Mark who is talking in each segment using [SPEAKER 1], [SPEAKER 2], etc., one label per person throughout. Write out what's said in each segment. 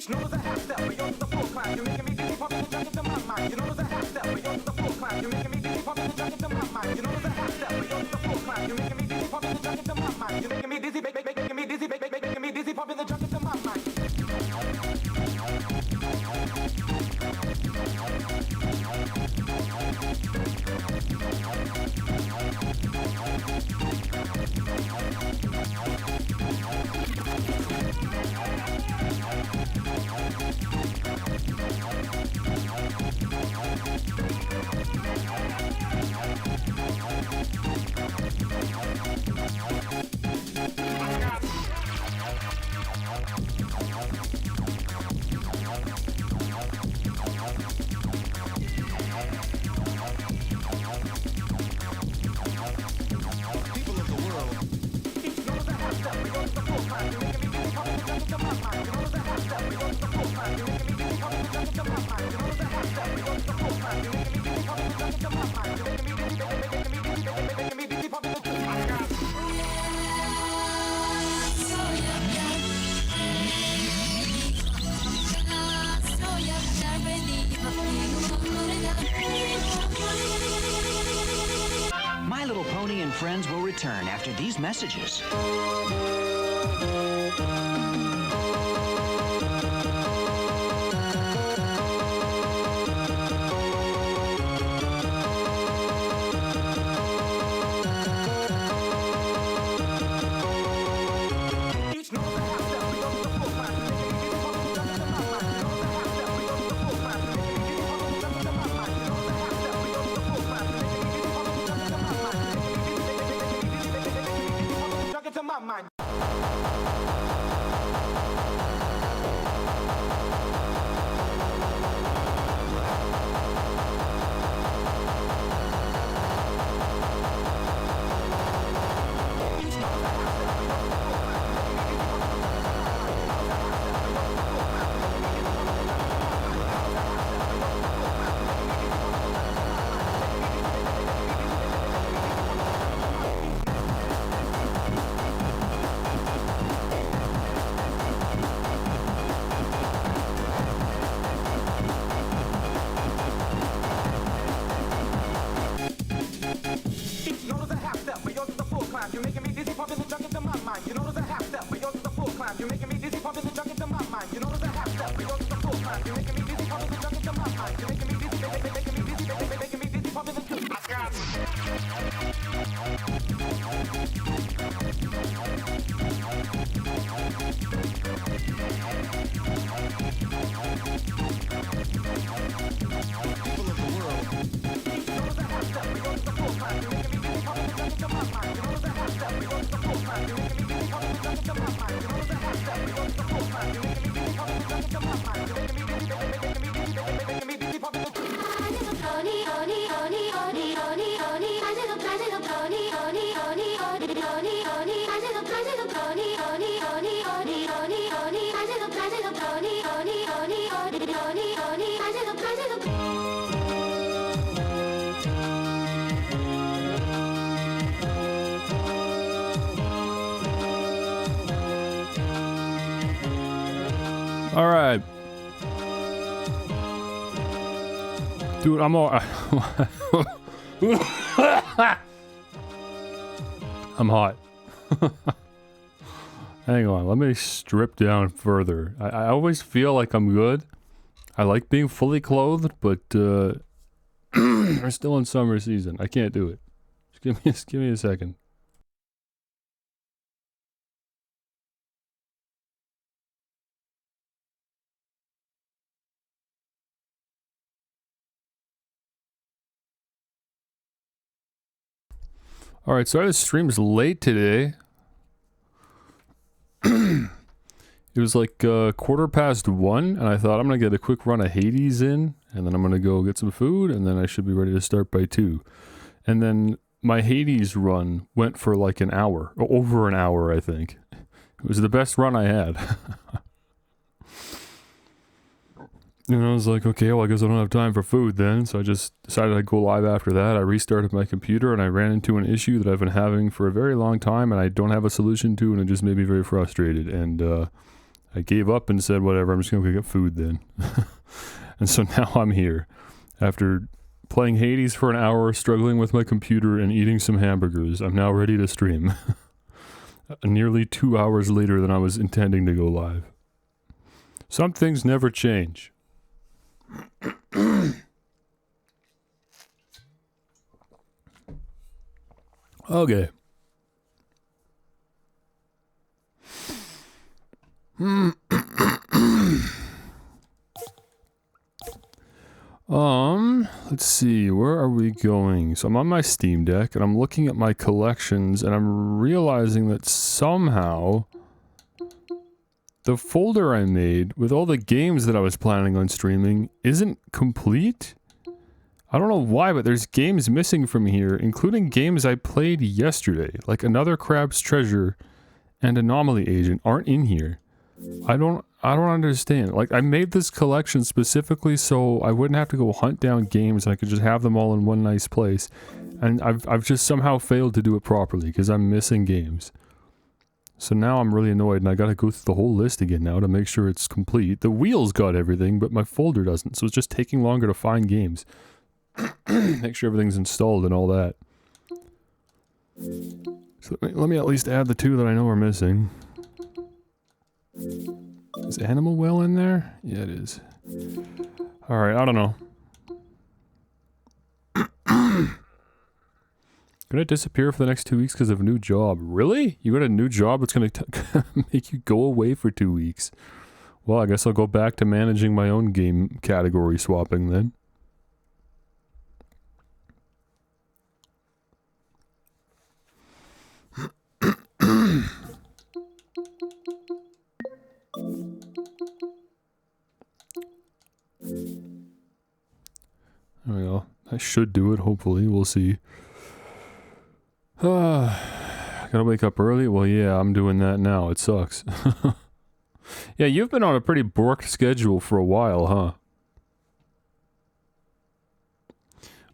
[SPEAKER 1] Each note is a half step, but yours is a full climb. You're making me dizzy, pumping and jumping to my mind. Your note is a half step, but yours is a full climb. You're making me dizzy, pumping and jumping to my mind. Your note is a half step, but yours is a full climb. You're making me dizzy, pumping and jumping to my mind. You're making me dizzy, making me dizzy, making me dizzy, pumping and jumping to my mind.
[SPEAKER 2] My Little Pony and friends will return after these messages.
[SPEAKER 3] All right. Dude, I'm all... I'm hot. Hang on, let me strip down further. I always feel like I'm good. I like being fully clothed, but we're still in summer season. I can't do it. Just give me a second. Alright, so the stream's late today. It was like 1:15, and I thought I'm gonna get a quick run of Hades in, and then I'm gonna go get some food, and then I should be ready to start by 2. And then my Hades run went for like an hour, over an hour, I think. It was the best run I had. And I was like, okay, well, I guess I don't have time for food then, so I just decided I'd go live after that. I restarted my computer, and I ran into an issue that I've been having for a very long time, and I don't have a solution to, and it just made me very frustrated. And I gave up and said, whatever, I'm just gonna go get food then. And so now I'm here. After playing Hades for an hour, struggling with my computer, and eating some hamburgers, I'm now ready to stream. Nearly 2 hours later than I was intending to go live. Some things never change. Okay. Let's see, where are we going? So I'm on my Steam Deck and I'm looking at my collections and I'm realizing that somehow the folder I made with all the games that I was planning on streaming isn't complete. I don't know why, but there's games missing from here, including games I played yesterday, like Another Crab's Treasure and Anomaly Agent aren't in here. I don't understand. Like, I made this collection specifically so I wouldn't have to go hunt down games and I could just have them all in one nice place. And I've just somehow failed to do it properly because I'm missing games. So now I'm really annoyed and I gotta go through the whole list again now to make sure it's complete. The wheels got everything, but my folder doesn't, so it's just taking longer to find games. Make sure everything's installed and all that. So let me at least add the 2 that I know are missing. Is Animal Well in there? Yeah, it is. Alright, I don't know. Gonna disappear for the next 2 weeks because of a new job. Really? You got a new job that's gonna make you go away for 2 weeks? Well, I guess I'll go back to managing my own game category swapping then. There we go. I should do it, hopefully. We'll see. Gotta wake up early? Well, yeah, I'm doing that now. It sucks. Yeah, you've been on a pretty borked schedule for a while, huh?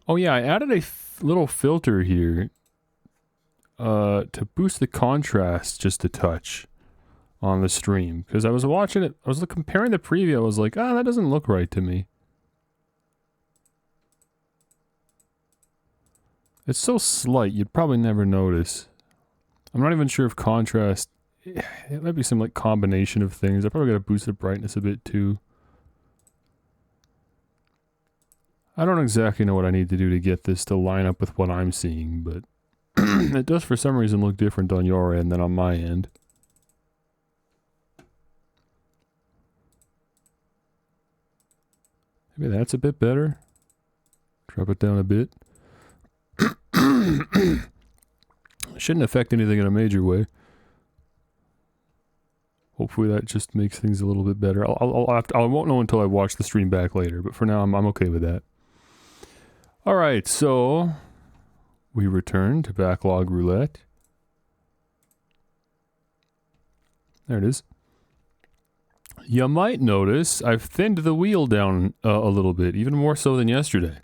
[SPEAKER 3] Oh yeah, I added a little filter here to boost the contrast just a touch on the stream. Because I was watching it, I was comparing the preview, I was like, that doesn't look right to me. It's so slight, you'd probably never notice. I'm not even sure if contrast... It might be some like combination of things. I probably gotta boost the brightness a bit too. I don't exactly know what I need to do to get this to line up with what I'm seeing, but... it does for some reason look different on your end than on my end. Maybe that's a bit better. Drop it down a bit. Shouldn't affect anything in a major way. Hopefully that just makes things a little bit better. I won't know until I watch the stream back later, but for now I'm okay with that. Alright, so we return to Backlog Roulette. There it is. You might notice I've thinned the wheel down a little bit, even more so than yesterday.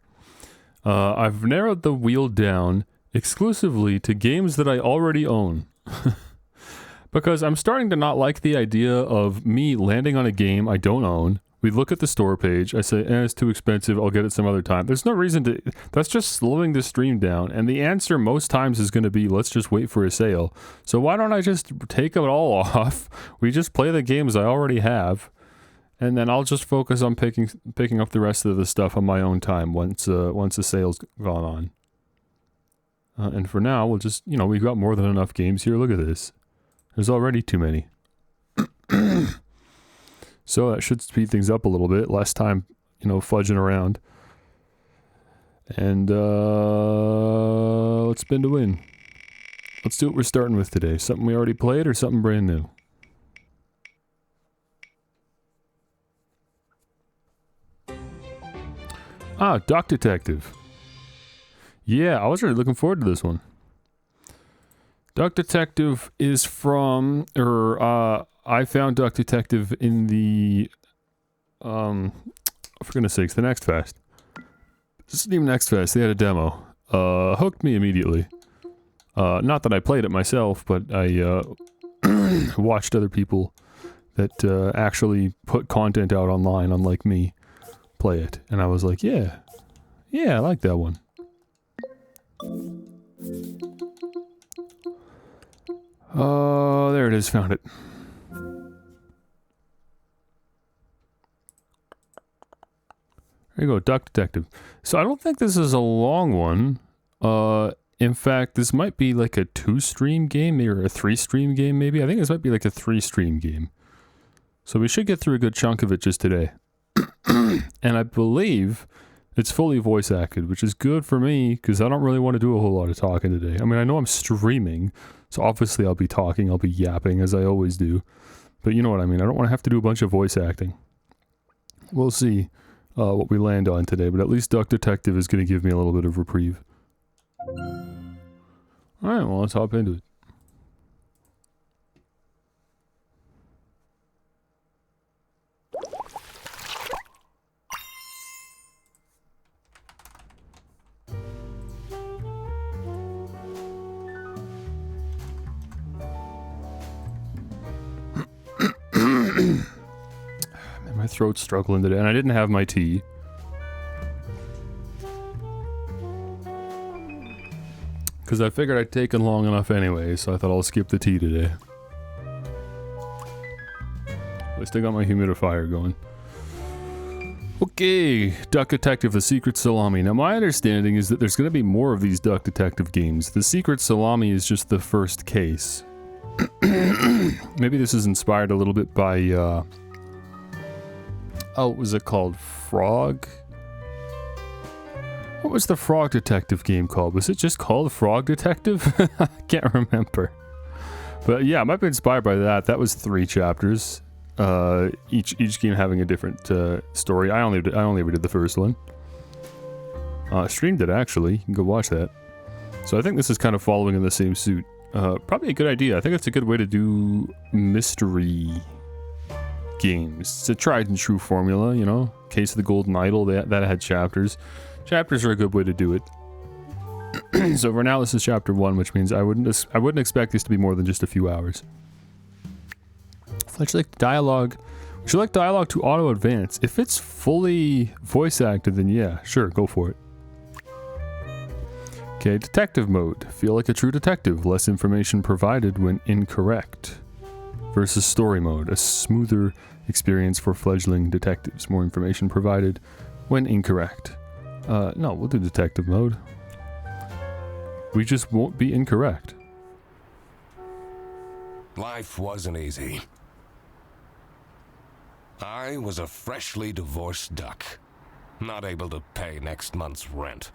[SPEAKER 3] I've narrowed the wheel down exclusively to games that I already own. Because I'm starting to not like the idea of me landing on a game I don't own. We look at the store page, I say, it's too expensive, I'll get it some other time. There's no reason to... That's just slowing the stream down, and the answer most times is going to be, let's just wait for a sale. So why don't I just take it all off? We just play the games I already have, and then I'll just focus on picking up the rest of the stuff on my own time once the sale's gone on. And for now, we'll just, we've got more than enough games here. Look at this. There's already too many. So that should speed things up a little bit. Less time, fudging around. And, let's spin to win. Let's do what we're starting with today. Something we already played or something brand new? Ah, Duck Detective. Yeah, I was really looking forward to this one. Duck Detective is from, I found Duck Detective in the, for goodness sakes, the Next Fest. Steam Next Fest, they had a demo. Hooked me immediately. Not that I played it myself, but I, watched other people that actually put content out online, unlike me, play it. And I was like, yeah, I like that one. Oh, there it is, found it. There you go, Duck Detective. So I don't think this is a long one. In fact, this might be like a 2-stream game, or a 3-stream game maybe. I think this might be like a 3-stream game. So we should get through a good chunk of it just today. And I believe it's fully voice acted, which is good for me, because I don't really want to do a whole lot of talking today. I mean, I know I'm streaming, so obviously I'll be talking, I'll be yapping, as I always do. But you know what I mean, I don't want to have to do a bunch of voice acting. We'll see what we land on today, but at least Duck Detective is going to give me a little bit of reprieve. Alright, well, let's hop into it. Man, my throat's struggling today, and I didn't have my tea. Because I figured I'd taken long enough anyway, so I thought I'll skip the tea today. At least I got my humidifier going. Okay, Duck Detective, The Secret Salami. Now my understanding is that there's going to be more of these Duck Detective games. The Secret Salami is just the first case. Maybe this is inspired a little bit by, oh, what was it called? Frog? What was the Frog Detective game called? Was it just called Frog Detective? I can't remember. But yeah, it might be inspired by that. That was 3 chapters. Each game having a different story. I only ever did the first one. Streamed it actually. You can go watch that. So I think this is kind of following in the same suit. Probably a good idea. I think it's a good way to do mystery games. It's a tried and true formula, you know. Case of the Golden Idol, that had chapters. Chapters are a good way to do it. So for now, this is chapter 1, which means I wouldn't expect this to be more than just a few hours. Would you like dialogue? Would you like dialogue to auto advance? If it's fully voice acted, then yeah, sure, go for it. Okay, detective mode. Feel like a true detective. Less information provided when incorrect. Versus story mode. A smoother experience for fledgling detectives. More information provided when incorrect. No, we'll do detective mode. We just won't be incorrect.
[SPEAKER 4] Life wasn't easy. I was a freshly divorced duck. Not able to pay next month's rent.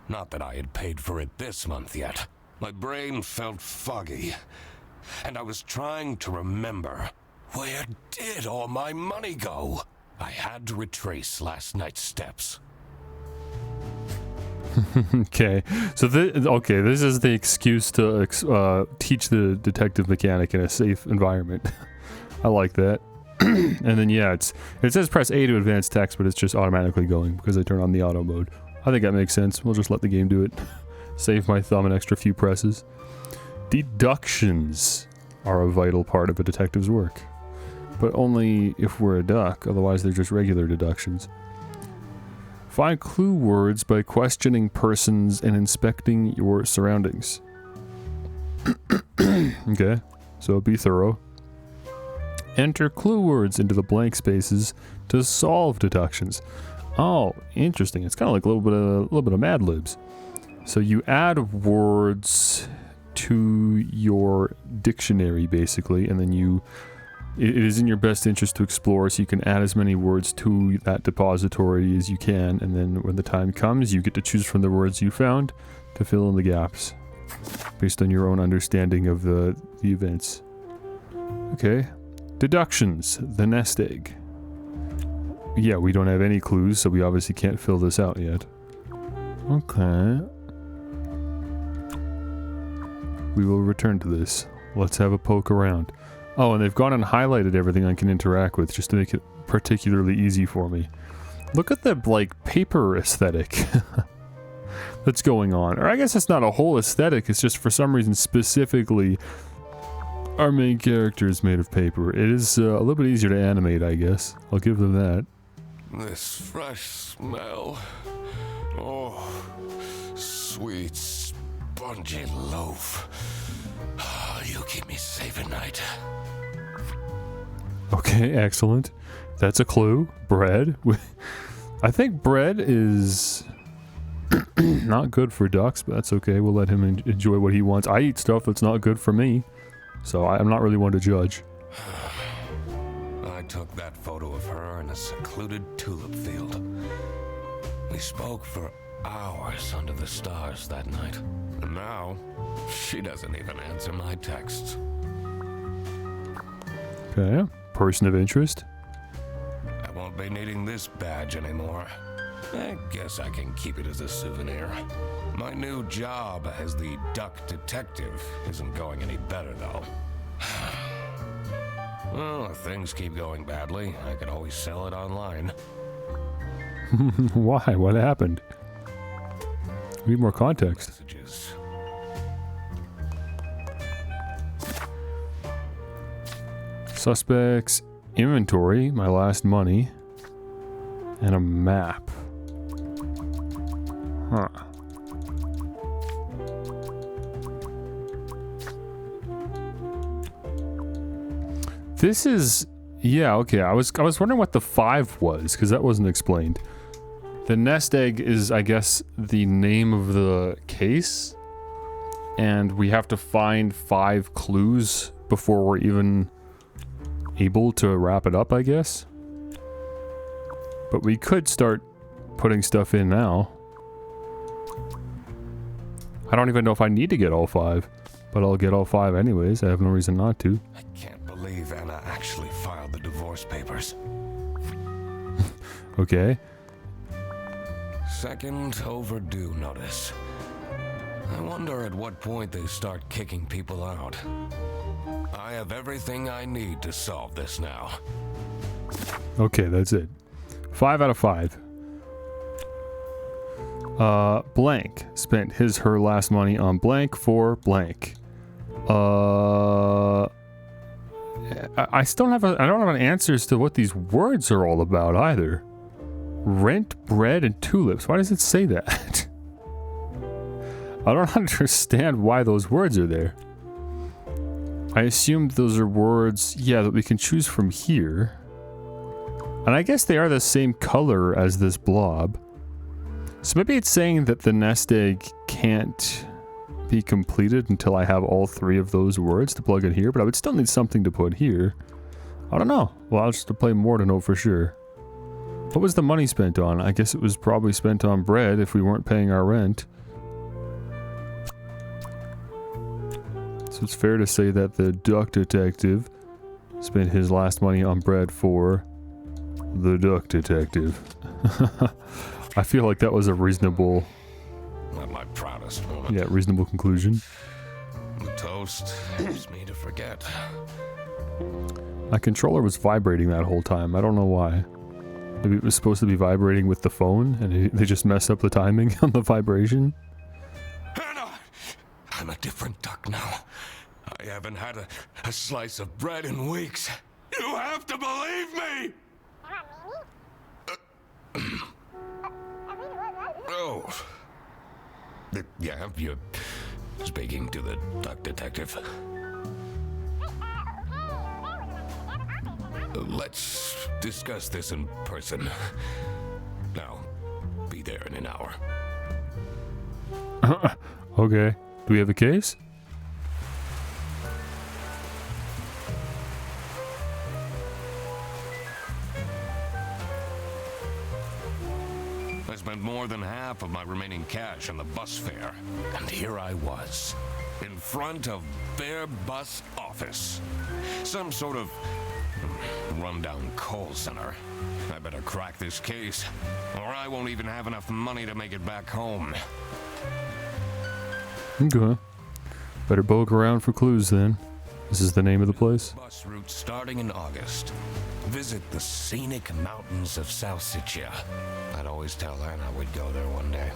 [SPEAKER 4] Not that I had paid for it this month yet. My brain felt foggy. And I was trying to remember, where did all my money go? I had to retrace last night's steps.
[SPEAKER 3] Okay, so this is the excuse to teach the detective mechanic in a safe environment. I like that. And then yeah, it says press A to advance text, but it's just automatically going because I turn on the auto mode. I think that makes sense. We'll just let the game do it. Save my thumb an extra few presses. Deductions are a vital part of a detective's work, but only if we're a duck. Otherwise, they're just regular deductions. Find clue words by questioning persons and inspecting your surroundings. Okay, so be thorough. Enter clue words into the blank spaces to solve deductions. Oh, interesting. It's kind of like a little bit of Mad Libs. So you add words to your dictionary, basically, and then it is in your best interest to explore, so you can add as many words to that depository as you can, and then when the time comes, you get to choose from the words you found to fill in the gaps, based on your own understanding of the events. Okay. Deductions. The nest egg. Yeah, we don't have any clues, so we obviously can't fill this out yet. Okay. We will return to this. Let's have a poke around. Oh, and they've gone and highlighted everything I can interact with just to make it particularly easy for me. Look at the, like, paper aesthetic that's going on. Or I guess it's not a whole aesthetic, it's just for some reason specifically our main character is made of paper. It is a little bit easier to animate, I guess. I'll give them that.
[SPEAKER 4] This fresh smell. Oh, sweet, spongy loaf. You keep me safe at night.
[SPEAKER 3] Okay, excellent. That's a clue. Bread. I think bread is not good for ducks, but that's okay. We'll let him enjoy what he wants. I eat stuff that's not good for me, so I'm not really one to judge.
[SPEAKER 4] I took that photo of her in a secluded tulip field. We spoke for hours under the stars that night. And now, she doesn't even answer my texts.
[SPEAKER 3] Okay, person of interest.
[SPEAKER 4] I won't be needing this badge anymore. I guess I can keep it as a souvenir. My new job as the duck detective isn't going any better, though. Well, if things keep going badly, I can always sell it online.
[SPEAKER 3] Why? What happened? We need more context.
[SPEAKER 4] Messages.
[SPEAKER 3] Suspects, inventory, my last money, and a map. Huh. This is, yeah, okay. I was wondering what the 5 was, because that wasn't explained. The nest egg is, I guess, the name of the case, and we have to find 5 clues before we're even able to wrap it up, I guess. But we could start putting stuff in now. I don't even know if I need to get all 5, but I'll get all 5 anyways. I have no reason not to.
[SPEAKER 4] I can't believe Anna actually filed the divorce papers.
[SPEAKER 3] Okay.
[SPEAKER 4] Second overdue notice. I wonder at what point they start kicking people out. I have everything I need to solve this now.
[SPEAKER 3] Okay, that's it. 5 out of 5. Blank spent her last money on blank for blank. I still don't have an answer as to what these words are all about either. Rent, bread, and tulips. Why does it say that? I don't understand why those words are there. I assumed those are words, yeah, that we can choose from here. And I guess they are the same color as this blob. So maybe it's saying that the nest egg can't be completed until I have all 3 of those words to plug in here, but I would still need something to put here. I don't know. Well, I'll just have to play more to know for sure. What was the money spent on? I guess it was probably spent on bread if we weren't paying our rent. So it's fair to say that the duck detective spent his last money on bread for the duck detective. I feel like that was a reasonable...
[SPEAKER 4] Not my proudest moment.
[SPEAKER 3] Yeah, reasonable conclusion.
[SPEAKER 4] The toast helps me to forget.
[SPEAKER 3] My controller was vibrating that whole time. I don't know why. Maybe it was supposed to be vibrating with the phone, and they just messed up the timing on the vibration.
[SPEAKER 4] Hannah! I'm a different duck now. I haven't had a slice of bread in weeks. You have to believe me! Oh. Yeah, you're speaking to the duck detective. Let's discuss this in person. Now, be there in an hour.
[SPEAKER 3] Okay. Do we have a case?
[SPEAKER 4] I spent more than half of my remaining cash on the bus fare. And here I was, in front of their bus office. Some sort of rundown call center. I better crack this case, or I won't even have enough money to make it back home.
[SPEAKER 3] Okay. Better poke around for clues then. This is the name of the place?
[SPEAKER 4] Bus route starting in August. Visit the scenic mountains of South Sicily. I'd always tell Anna we'd go there one day.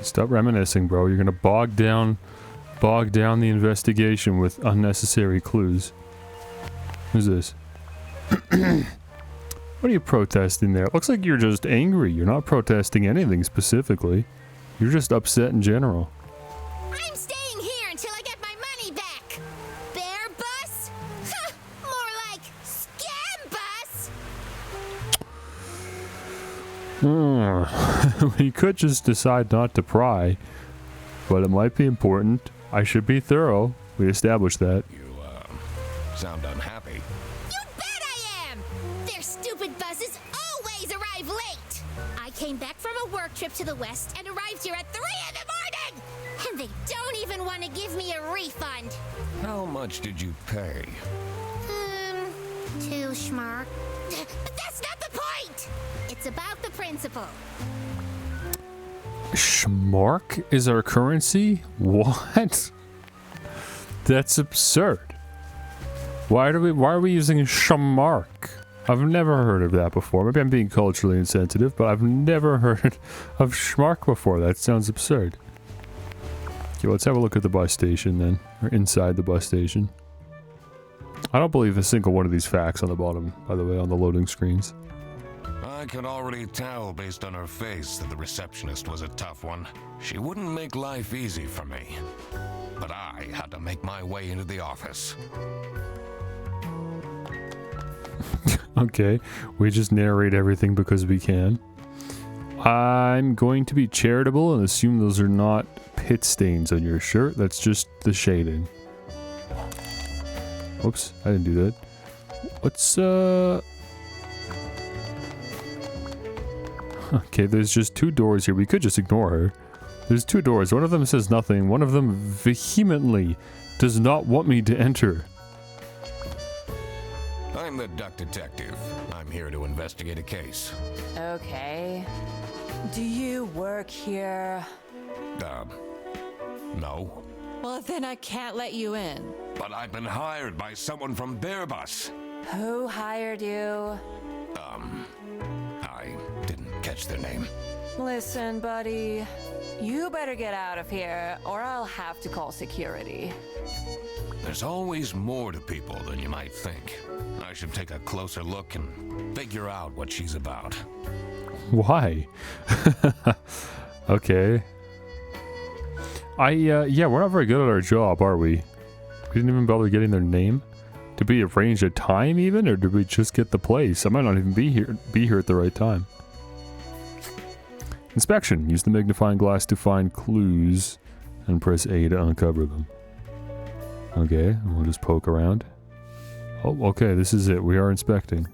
[SPEAKER 3] Stop reminiscing, bro. You're gonna bog down bog down the investigation with unnecessary clues. Who's this? What are you protesting there? It looks like you're just angry. You're not protesting anything specifically. You're just upset in general.
[SPEAKER 5] I'm staying here until I get my money back. Bear bus? Huh, more like scam bus.
[SPEAKER 3] We could just decide not to pry, but it might be important. I should be thorough. We established that.
[SPEAKER 4] You, sound unhappy.
[SPEAKER 5] You bet I am! Their stupid buses always arrive late. I came back from a work trip to the west and arrived here at 3 in the morning! And they don't even want to give me a refund.
[SPEAKER 4] How much did you pay?
[SPEAKER 5] 2 schmark. But that's not the point! It's about the principle.
[SPEAKER 3] Schmark is our currency? What? That's absurd. Why are we using schmark? I've never heard of that before. Maybe I'm being culturally insensitive, but I've never heard of schmark before. That sounds absurd. Okay, let's have a look at the bus station then. Or inside the bus station. I don't believe a single one of these facts on the bottom, by the way, on the loading screens.
[SPEAKER 4] I could already tell based on her face that the receptionist was a tough one. She wouldn't make life easy for me. But I had to make my way into the office.
[SPEAKER 3] Okay, we just narrate everything because we can. I'm going to be charitable and assume those are not pit stains on your shirt. That's just the shading. Oops, I didn't do that. What's, Okay, there's just 2 doors here. We could just ignore her. There's 2 doors. One of them says nothing. One of them vehemently does not want me to enter.
[SPEAKER 4] I'm the duck detective. I'm here to investigate a case.
[SPEAKER 6] Okay. Do you work here?
[SPEAKER 4] No.
[SPEAKER 6] Well, then I can't let you in.
[SPEAKER 4] But I've been hired by someone from Bearbus.
[SPEAKER 6] Who hired you?
[SPEAKER 4] I didn't catch their name.
[SPEAKER 6] Listen, buddy. You better get out of here, or I'll have to call security.
[SPEAKER 4] There's always more to people than you might think. I should take a closer look and figure out what she's about.
[SPEAKER 3] Why? Okay. Yeah, we're not very good at our job, are we? We didn't even bother getting their name. Did we arrange a time even, or did we just get the place? I might not even be here at the right time. Inspection. Use the magnifying glass to find clues and press A to uncover them. Okay, and we'll just poke around. Oh, okay, this is it. We are inspecting.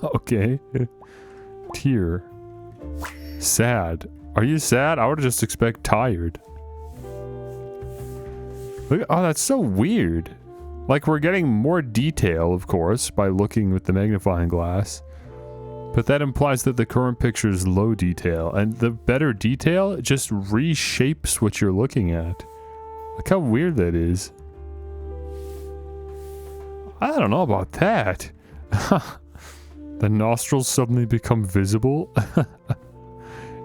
[SPEAKER 3] Okay. Tear. Sad. Are you sad? I would just expect tired. Look, oh, that's so weird. Like, we're getting more detail, of course, by looking with the magnifying glass. But that implies that the current picture is low detail, and the better detail just reshapes what you're looking at. Look how weird that is. I don't know about that. The nostrils suddenly become visible.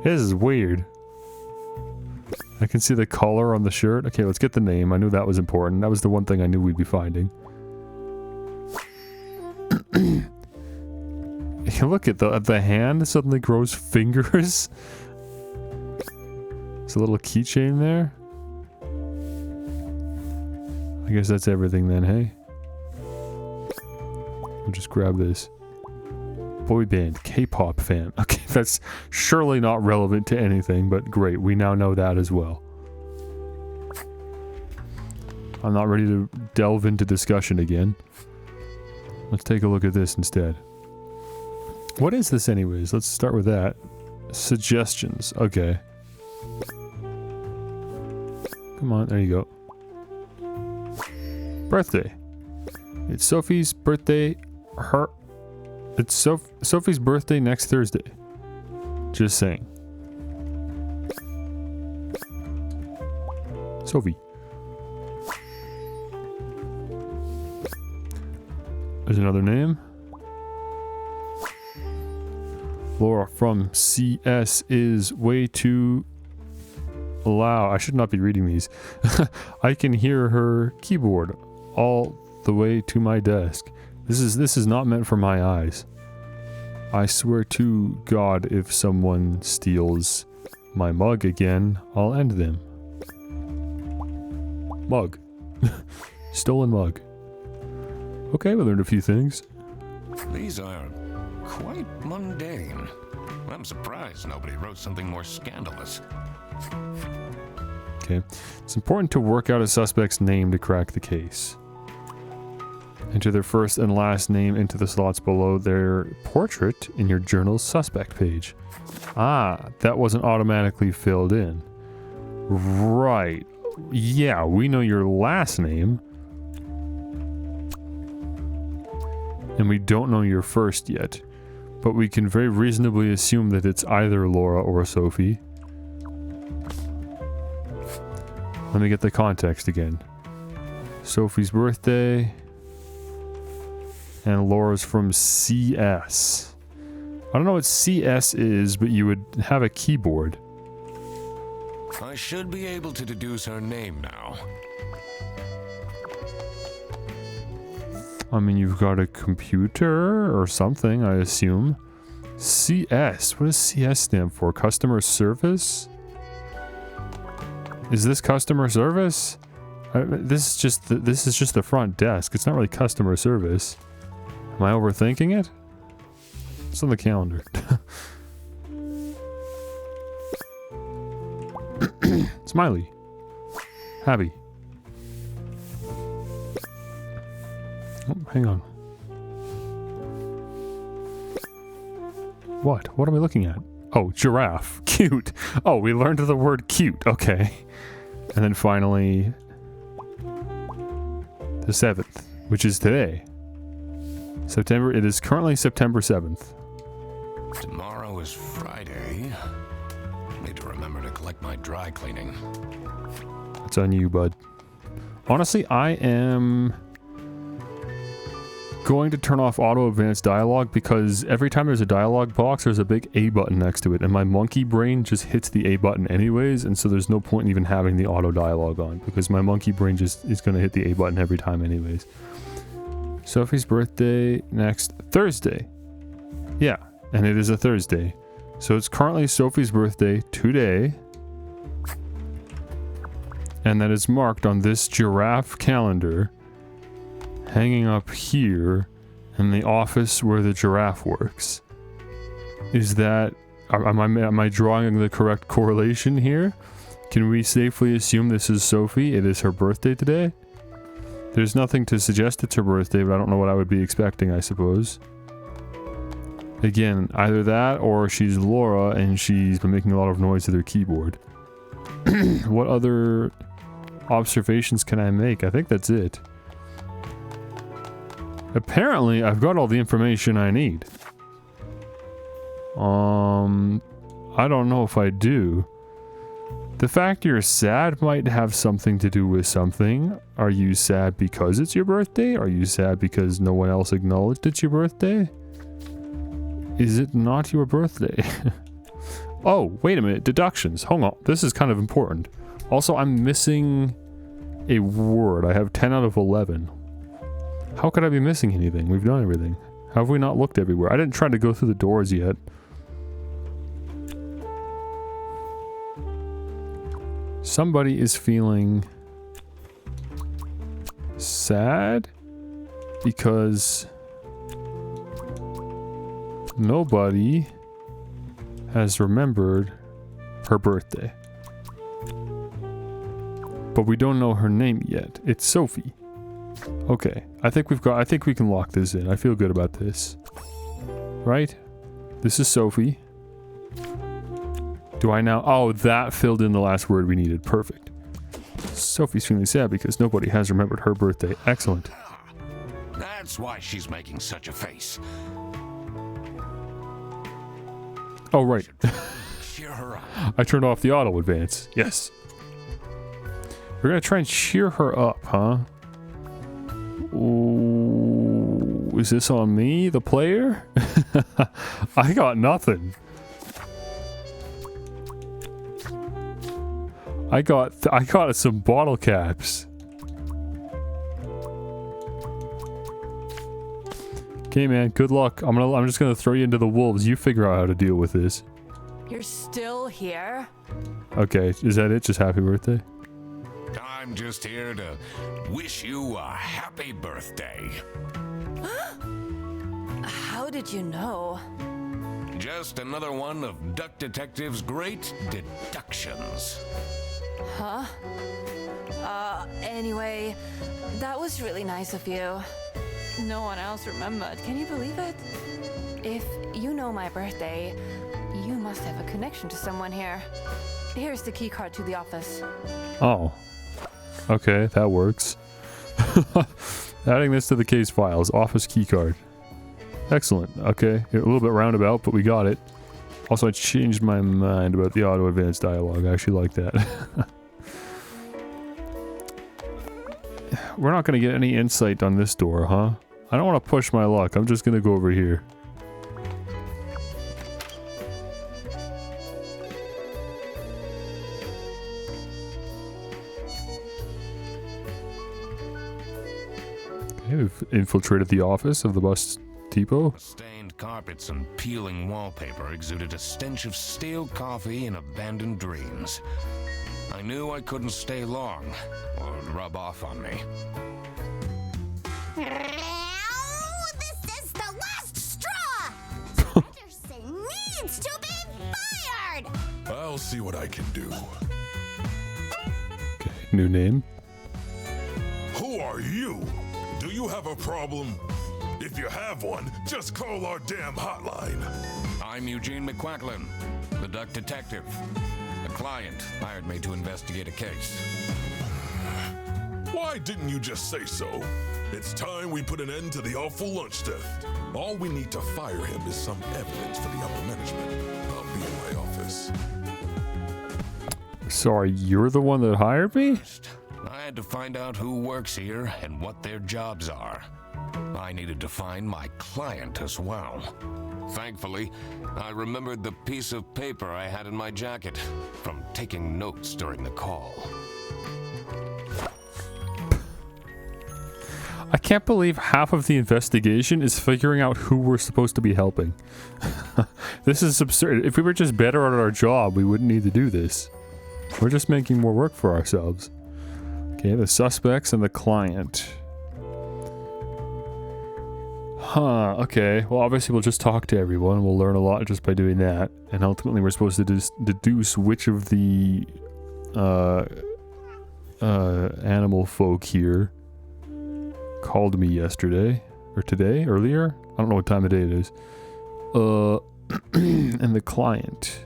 [SPEAKER 3] This is weird. I can see the collar on the shirt. Okay, let's get the name. I knew that was important. That was the one thing I knew we'd be finding. Look at the hand suddenly grows fingers. There's a little keychain there. I guess that's everything then, hey? I'll just grab this. Boy band, K-pop fan. Okay, that's surely not relevant to anything, but great. We now know that as well. I'm not ready to delve into discussion again. Let's take a look at this instead. What is this anyways? Let's start with that. Suggestions. Okay. Come on, there you go. Birthday. It's Sophie's birthday. It's Sophie's birthday next Thursday. Just saying. Sophie. There's another name. Laura from CS is way too loud. I should not be reading these. I can hear her keyboard all the way to my desk. This is not meant for my eyes. I swear to God, if someone steals my mug again, I'll end them. Mug. Stolen mug. Okay, we learned a few things.
[SPEAKER 4] These are quite mundane. I'm surprised nobody wrote something more scandalous.
[SPEAKER 3] Okay. It's important to work out a suspect's name to crack the case. Enter their first and last name into the slots below their portrait in your journal's suspect page. Ah, that wasn't automatically filled in. Right. Yeah, we know your last name. And we don't know your first yet. But we can very reasonably assume that it's either Laura or Sophie. Let me get the context again. Sophie's birthday. And Laura's from CS. I don't know what CS is, but you would have a keyboard.
[SPEAKER 4] I should be able to deduce her name now.
[SPEAKER 3] I mean, you've got a computer or something, I assume. CS. What does CS stand for? Customer service? Is this customer service? This is just the front desk. It's not really customer service. Am I overthinking it? It's on the calendar. Smiley. Happy. Oh, hang on. What? What are we looking at? Oh, giraffe. Cute. Oh, we learned the word cute. Okay. And then finally, the 7th, which is today. September. It is currently September 7th.
[SPEAKER 4] Tomorrow is Friday. Need to remember to collect my dry cleaning.
[SPEAKER 3] It's on you, bud. Honestly, I am going to turn off auto advanced dialogue because every time there's a dialogue box, there's a big A button next to it, and my monkey brain just hits the A button anyways, and so there's no point in even having the auto dialogue on because my monkey brain just is going to hit the A button every time anyways. Sophie's birthday next Thursday. Yeah, and it is a Thursday. So it's currently Sophie's birthday today. And that is marked on this giraffe calendar hanging up here in the office where the giraffe works. Is that... Am I drawing the correct correlation here? Can we safely assume this is Sophie? It is her birthday today? There's nothing to suggest it's her birthday, but I don't know what I would be expecting, I suppose. Again, either that or she's Laura and she's been making a lot of noise with her keyboard. What other observations can I make? I think that's it. Apparently, I've got all the information I need. I don't know if I do. The fact you're sad might have something to do with something. Are you sad because it's your birthday? Are you sad because no one else acknowledged it's your birthday? Is it not your birthday? Oh, wait a minute. Deductions. Hold on. This is kind of important. Also, I'm missing a word. I have 10 out of 11. How could I be missing anything? We've done everything. How have we not looked everywhere? I didn't try to go through the doors yet. Somebody is feeling sad because nobody has remembered her birthday. But we don't know her name yet. It's Sophie. Okay, I think we can lock this in. I feel good about this. Right? This is Sophie. Do I now... Oh, that filled in the last word we needed. Perfect. Sophie's feeling sad because nobody has remembered her birthday. Excellent.
[SPEAKER 4] That's why she's making such a face.
[SPEAKER 3] Oh, right.
[SPEAKER 4] Cheer her up.
[SPEAKER 3] I turned off the auto advance. Yes. We're gonna try and cheer her up, huh? Ooh, is this on me, the player? I got nothing. I got some bottle caps. Okay, man. Good luck. I'm just gonna throw you into the wolves. You figure out how to deal with this.
[SPEAKER 6] You're still here?
[SPEAKER 3] Okay, is that it? Just happy birthday?
[SPEAKER 4] I'm just here to wish you a happy birthday.
[SPEAKER 6] How did you know?
[SPEAKER 4] Just another one of Duck Detective's great deductions.
[SPEAKER 6] Huh? Anyway, that was really nice of you. No one else remembered. Can you believe it? If you know my birthday, you must have a connection to someone here. Here's the key card to the office.
[SPEAKER 3] Oh. Okay, that works. Adding this to the case files. Office key card. Excellent. Okay, a little bit roundabout, but we got it. Also, I changed my mind about the auto advance dialogue. I actually like that. We're not going to get any insight on this door, huh? I don't want to push my luck. I'm just going to go over here. Okay, we've infiltrated the office of the bus depot.
[SPEAKER 4] Stained carpets and peeling wallpaper exuded a stench of stale coffee and abandoned dreams. I knew I couldn't stay long, or it would rub off on me.
[SPEAKER 5] This is the last straw! Anderson needs to be fired!
[SPEAKER 7] I'll see what I can do.
[SPEAKER 3] Okay, new name.
[SPEAKER 7] Who are you? Do you have a problem? If you have one, just call our damn hotline.
[SPEAKER 4] I'm Eugene McQuacklin, the Duck Detective. A client hired me to investigate a case.
[SPEAKER 7] Why didn't you just say so? It's time we put an end to the awful lunch theft. All we need to fire him is some evidence for the upper management. I'll be in my office.
[SPEAKER 3] Sorry, you're the one that hired me?
[SPEAKER 4] I had to find out who works here and what their jobs are. I needed to find my client as well. Thankfully, I remembered the piece of paper I had in my jacket from taking notes during the call.
[SPEAKER 3] I can't believe half of the investigation is figuring out who we're supposed to be helping. This is absurd. If we were just better at our job, we wouldn't need to do this. We're just making more work for ourselves. Okay, the suspects and the client. Huh, okay. Well, obviously we'll just talk to everyone. We'll learn a lot just by doing that. And ultimately we're supposed to deduce which of the animal folk here called me yesterday. Or today? Earlier? I don't know what time of day it is. And the client.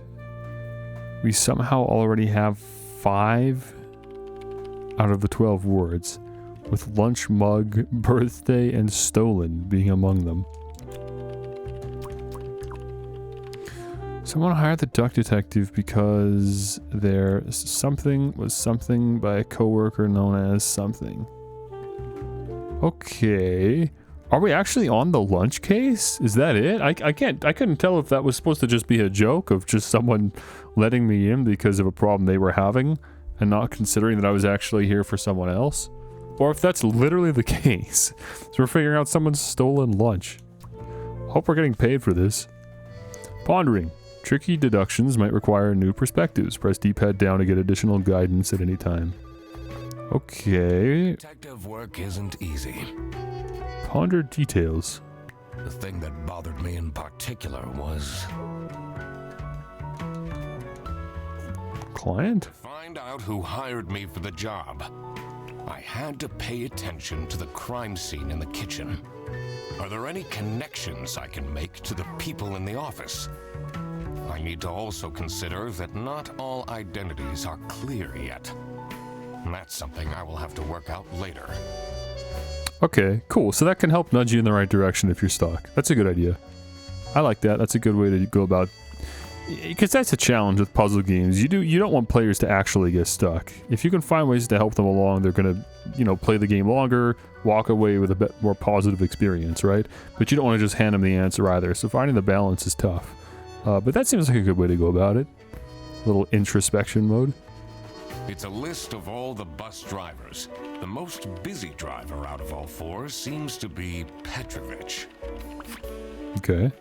[SPEAKER 3] We somehow already have 5 out of the 12 words, with lunch mug, birthday, and stolen being among them. Someone hired the Duck Detective because there something was something by a coworker known as something. Okay. Are we actually on the lunch case? Is that it? I couldn't tell if that was supposed to just be a joke of just someone letting me in because of a problem they were having and not considering that I was actually here for someone else. Or if that's literally the case. So we're figuring out someone's stolen lunch. Hope we're getting paid for this. Pondering. Tricky deductions might require new perspectives. Press D-pad down to get additional guidance at any time. Okay.
[SPEAKER 4] Detective work isn't easy.
[SPEAKER 3] Ponder details.
[SPEAKER 4] The thing that bothered me in particular was...
[SPEAKER 3] Client?
[SPEAKER 4] Find out who hired me for the job. I had to pay attention to the crime scene in the kitchen. Are there any connections I can make to the people in the office? I need to also consider that not all identities are clear yet. That's something I will have to work out later.
[SPEAKER 3] Okay, cool. So that can help nudge you in the right direction if you're stuck. That's a good idea. I like that. That's a good way to go about... Because that's a challenge with puzzle games. You don't want players to actually get stuck. If you can find ways to help them along, they're going to, play the game longer, walk away with a bit more positive experience, right? But you don't want to just hand them the answer either. So finding the balance is tough. But that seems like a good way to go about it. A little introspection mode.
[SPEAKER 4] It's a list of all the bus drivers. The most busy driver out of all four seems to be Petrovich.
[SPEAKER 3] Okay.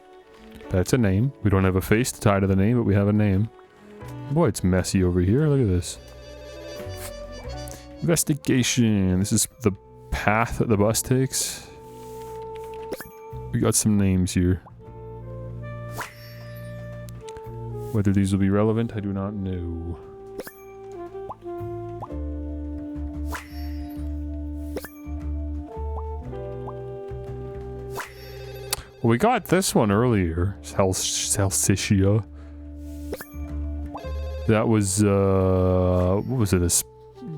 [SPEAKER 3] That's a name. We don't have a face to tie to the name, but we have a name. Boy, it's messy over here. Look at this. Investigation. This is the path that the bus takes. We got some names here. Whether these will be relevant, I do not know. Well, we got this one earlier. Celsitia. That was, what was it?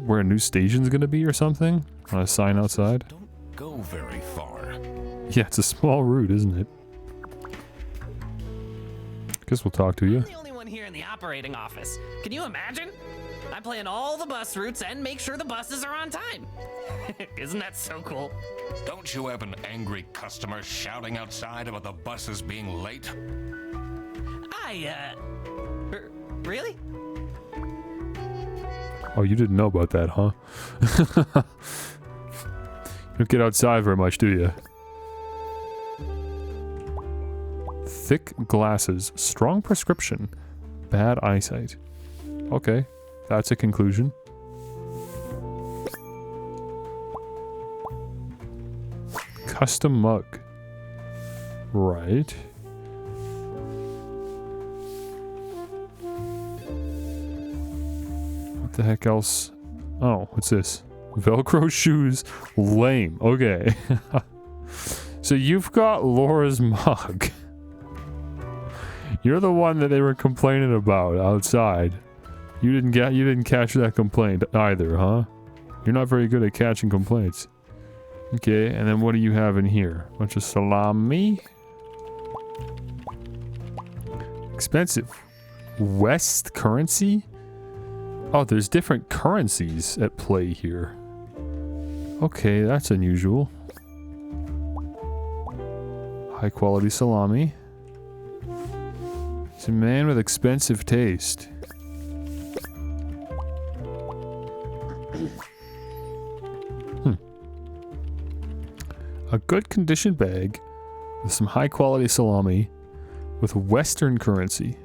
[SPEAKER 3] Where a new station's gonna be or something? On a sign outside?
[SPEAKER 4] Don't go very far.
[SPEAKER 3] Yeah, it's a small route, isn't it? Guess we'll talk to you.
[SPEAKER 8] I'm the only one here in the operating office. Can you imagine? I plan all the bus routes and make sure the buses are on time. Isn't that so cool?
[SPEAKER 4] Don't you have an angry customer shouting outside about the buses being late?
[SPEAKER 8] Really?
[SPEAKER 3] Oh, you didn't know about that, huh? You don't get outside very much, do you? Thick glasses, strong prescription, bad eyesight. Okay, that's a conclusion. Custom mug. Right. What the heck else? Oh, what's this? Velcro shoes. Lame. Okay. So you've got Laura's mug. You're the one that they were complaining about outside. You didn't catch that complaint either, huh? You're not very good at catching complaints. Okay, and then what do you have in here? Bunch of salami. Expensive. West currency? Oh, there's different currencies at play here. Okay, that's unusual. High quality salami. It's a man with expensive taste. A good condition bag with some high quality salami with Western currency.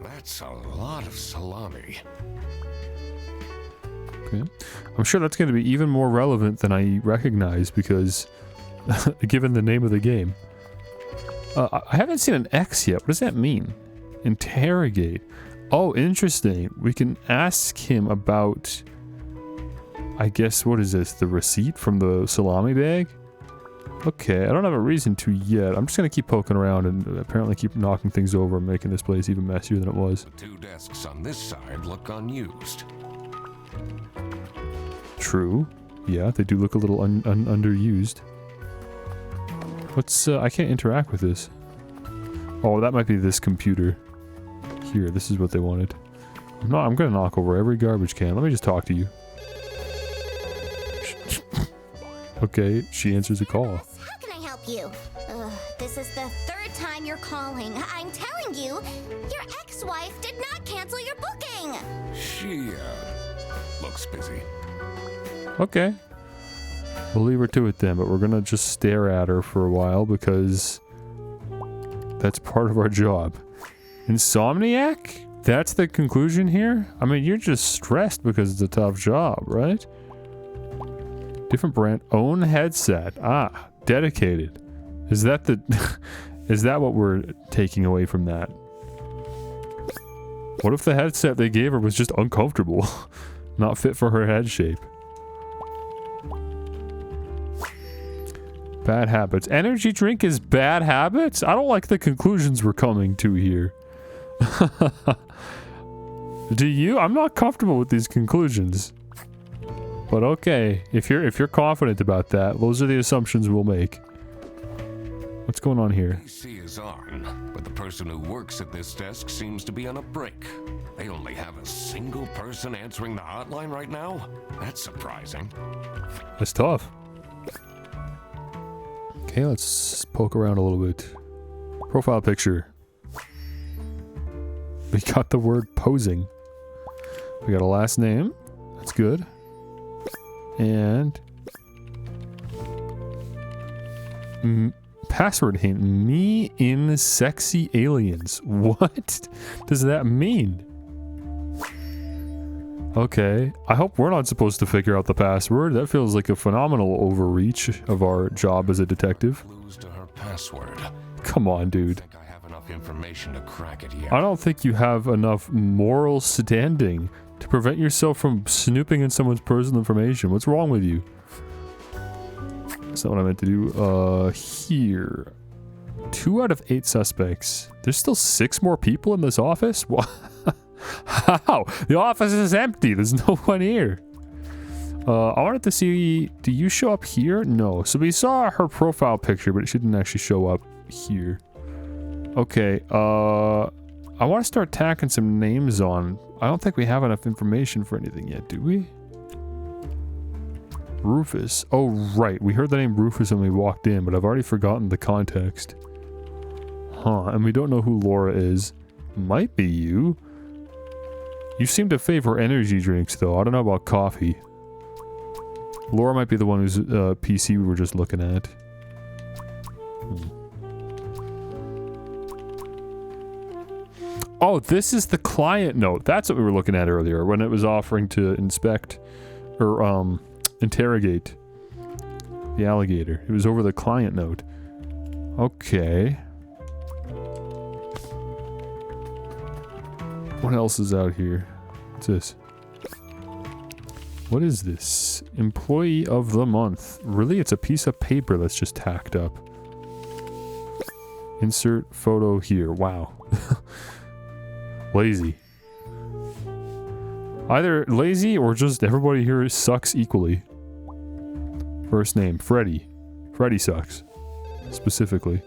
[SPEAKER 4] That's a lot of salami.
[SPEAKER 3] Okay. I'm sure that's going to be even more relevant than I recognize because given the name of the game. I haven't seen an X yet. What does that mean? Interrogate. Oh, interesting. We can ask him about, I guess, what is this? The receipt from the salami bag? Okay, I don't have a reason to yet. I'm just going to keep poking around and apparently keep knocking things over and making this place even messier than it was.
[SPEAKER 4] The two desks on this side look unused.
[SPEAKER 3] True. Yeah, they do look a little underused. What's, I can't interact with this. Oh, that might be this computer. Here, this is what they wanted. I'm gonna knock over every garbage can. Let me just talk to you. Okay, she answers a call.
[SPEAKER 5] How can I help you? This is the third time you're calling. I'm telling you, your ex-wife did not cancel your booking.
[SPEAKER 4] She, looks busy.
[SPEAKER 3] Okay. We'll leave her to it then, but we're gonna just stare at her for a while because that's part of our job. Insomniac? That's the conclusion here? I mean, you're just stressed because it's a tough job, right? Different brand. Own headset. Ah, dedicated. Is that the... is that what we're taking away from that? What if the headset they gave her was just uncomfortable? Not fit for her head shape? Bad habits. Energy drink is bad habits? I don't like the conclusions we're coming to here. Do you? I'm not comfortable with these conclusions. But okay, if you're confident about that, those are the assumptions we'll make. What's going on here?
[SPEAKER 4] AC is on, but the person who works at this desk seems to be on a break. They only have a single person answering the hotline right now? That's surprising.
[SPEAKER 3] That's tough. Okay, let's poke around a little bit. Profile picture. We got the word posing. We got a last name. That's good. And password hint: me in sexy aliens. What does that mean? Okay, I hope we're not supposed to figure out the password. That feels like a phenomenal overreach of our job as a detective.
[SPEAKER 4] Clues to her password.
[SPEAKER 3] Come on, dude.
[SPEAKER 4] I think I have enough information to crack it yet.
[SPEAKER 3] I don't think you have enough moral standing to prevent yourself from snooping in someone's personal information. What's wrong with you? That's not what I meant to do. Here. 2 out of 8 suspects. There's still 6 more people in this office? What? How? The office is empty. There's no one here. I wanted to see... Do you show up here? No. So we saw her profile picture, but it shouldn't actually show up here. Okay. I want to start tacking some names on. I don't think we have enough information for anything yet, do we? Rufus. Oh, right. We heard the name Rufus when we walked in, but I've already forgotten the context. Huh. And we don't know who Laura is. Might be you. You seem to favor energy drinks, though. I don't know about coffee. Laura might be the one whose PC we were just looking at. Oh, this is the client note. That's what we were looking at earlier when it was offering to inspect or interrogate the alligator. It was over the client note. Okay. What else is out here? What's this? What is this? Employee of the month. Really? It's a piece of paper that's just tacked up. Insert photo here. Wow. Lazy. Either lazy or just everybody here sucks equally. First name, Freddy. Freddy sucks. Specifically.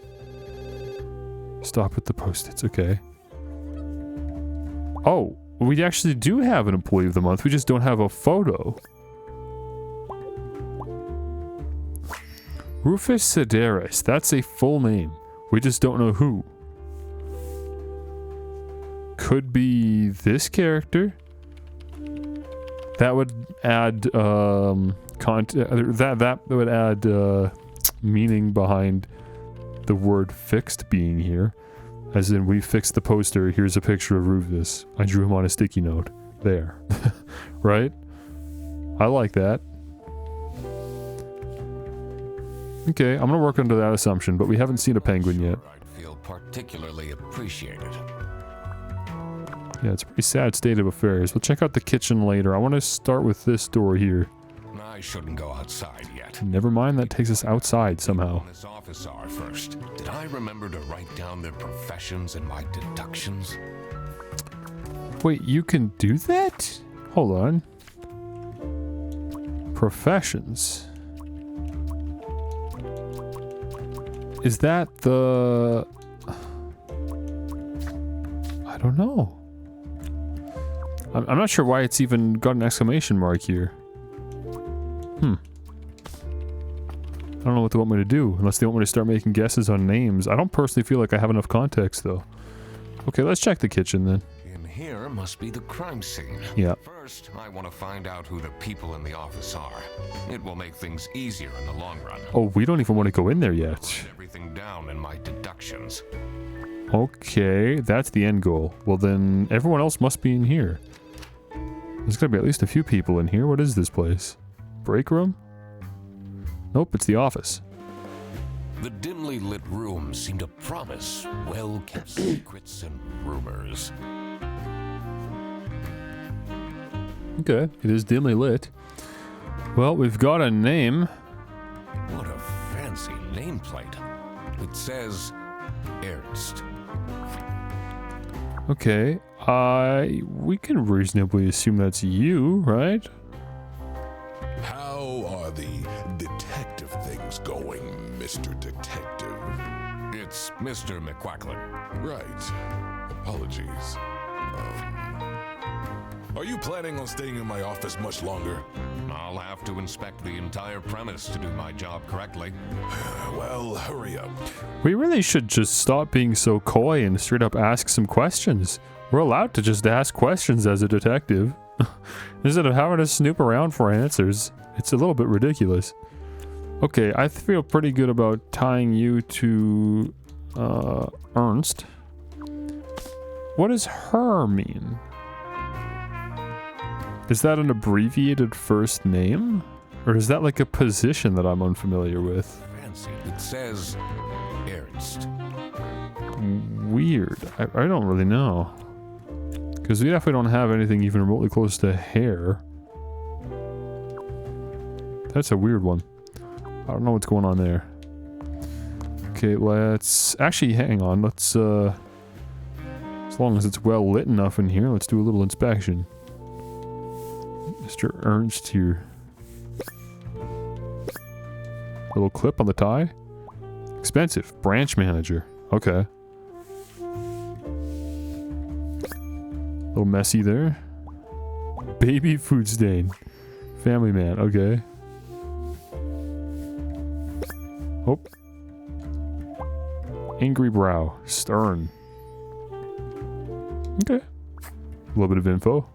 [SPEAKER 3] Stop with the post-its, okay. Oh, we actually do have an employee of the month. We just don't have a photo. Rufus Sedaris. That's a full name. We just don't know who. Could be this character. That would add that would add meaning behind the word fixed being here. As in, we fixed the poster, here's a picture of Rufus. I drew him on a sticky note. There. Right? I like that. Okay, I'm gonna work under that assumption, but we haven't seen a penguin yet.
[SPEAKER 4] I'd feel particularly appreciated.
[SPEAKER 3] Yeah, it's a pretty sad state of affairs. We'll check out the kitchen later. I want to start with this door here.
[SPEAKER 4] I shouldn't go outside yet.
[SPEAKER 3] Never mind, that takes us outside somehow.
[SPEAKER 4] In this office hour first. Did I remember to write down their professions and my deductions?
[SPEAKER 3] Wait, you can do that? Hold on. Professions. Is that the... I don't know. I'm not sure why it's even got an exclamation mark here. I don't know what they want me to do, unless they want me to start making guesses on names. I don't personally feel like I have enough context, though. Okay, let's check the kitchen, then.
[SPEAKER 4] In here must be the crime scene.
[SPEAKER 3] Yeah.
[SPEAKER 4] First, I want to find out who the people in the office are. It will make things easier in the long run.
[SPEAKER 3] Oh, we don't even want to go in there yet.
[SPEAKER 4] Write everything down in my deductions.
[SPEAKER 3] Okay, that's the end goal. Well, then everyone else must be in here. There's gotta be at least a few people in here. What is this place? Break room? Nope, it's the office.
[SPEAKER 4] The dimly lit rooms seem to promise well-kept secrets and rumors.
[SPEAKER 3] Okay, it is dimly lit. Well, we've got a name.
[SPEAKER 4] What a fancy nameplate. It says Ernst.
[SPEAKER 3] Okay, we can reasonably assume that's you, right?
[SPEAKER 7] How are the detective things going, Mr. Detective?
[SPEAKER 4] It's Mr. McQuacklin.
[SPEAKER 7] Right. Apologies. Are you planning on staying in my office much longer?
[SPEAKER 4] I'll have to inspect the entire premise to do my job correctly.
[SPEAKER 7] Well, hurry up.
[SPEAKER 3] We really should just stop being so coy and straight up ask some questions. We're allowed to just ask questions as a detective. Instead of having to snoop around for answers. It's a little bit ridiculous. Okay, I feel pretty good about tying you to Ernst. What does her mean? Is that an abbreviated first name? Or is that like a position that I'm unfamiliar with?
[SPEAKER 4] Fancy. It says Ernst.
[SPEAKER 3] Weird. I don't really know. Because we definitely don't have anything even remotely close to hair. That's a weird one. I don't know what's going on there. Okay, let's... Actually, hang on. Let's, as long as it's well lit enough in here, let's do a little inspection. Mr. Ernst here. Little clip on the tie. Expensive. Branch manager. Okay. Little messy there. Baby food stain. Family man. Okay. Oh. Angry brow. Stern. Okay. A little bit of info.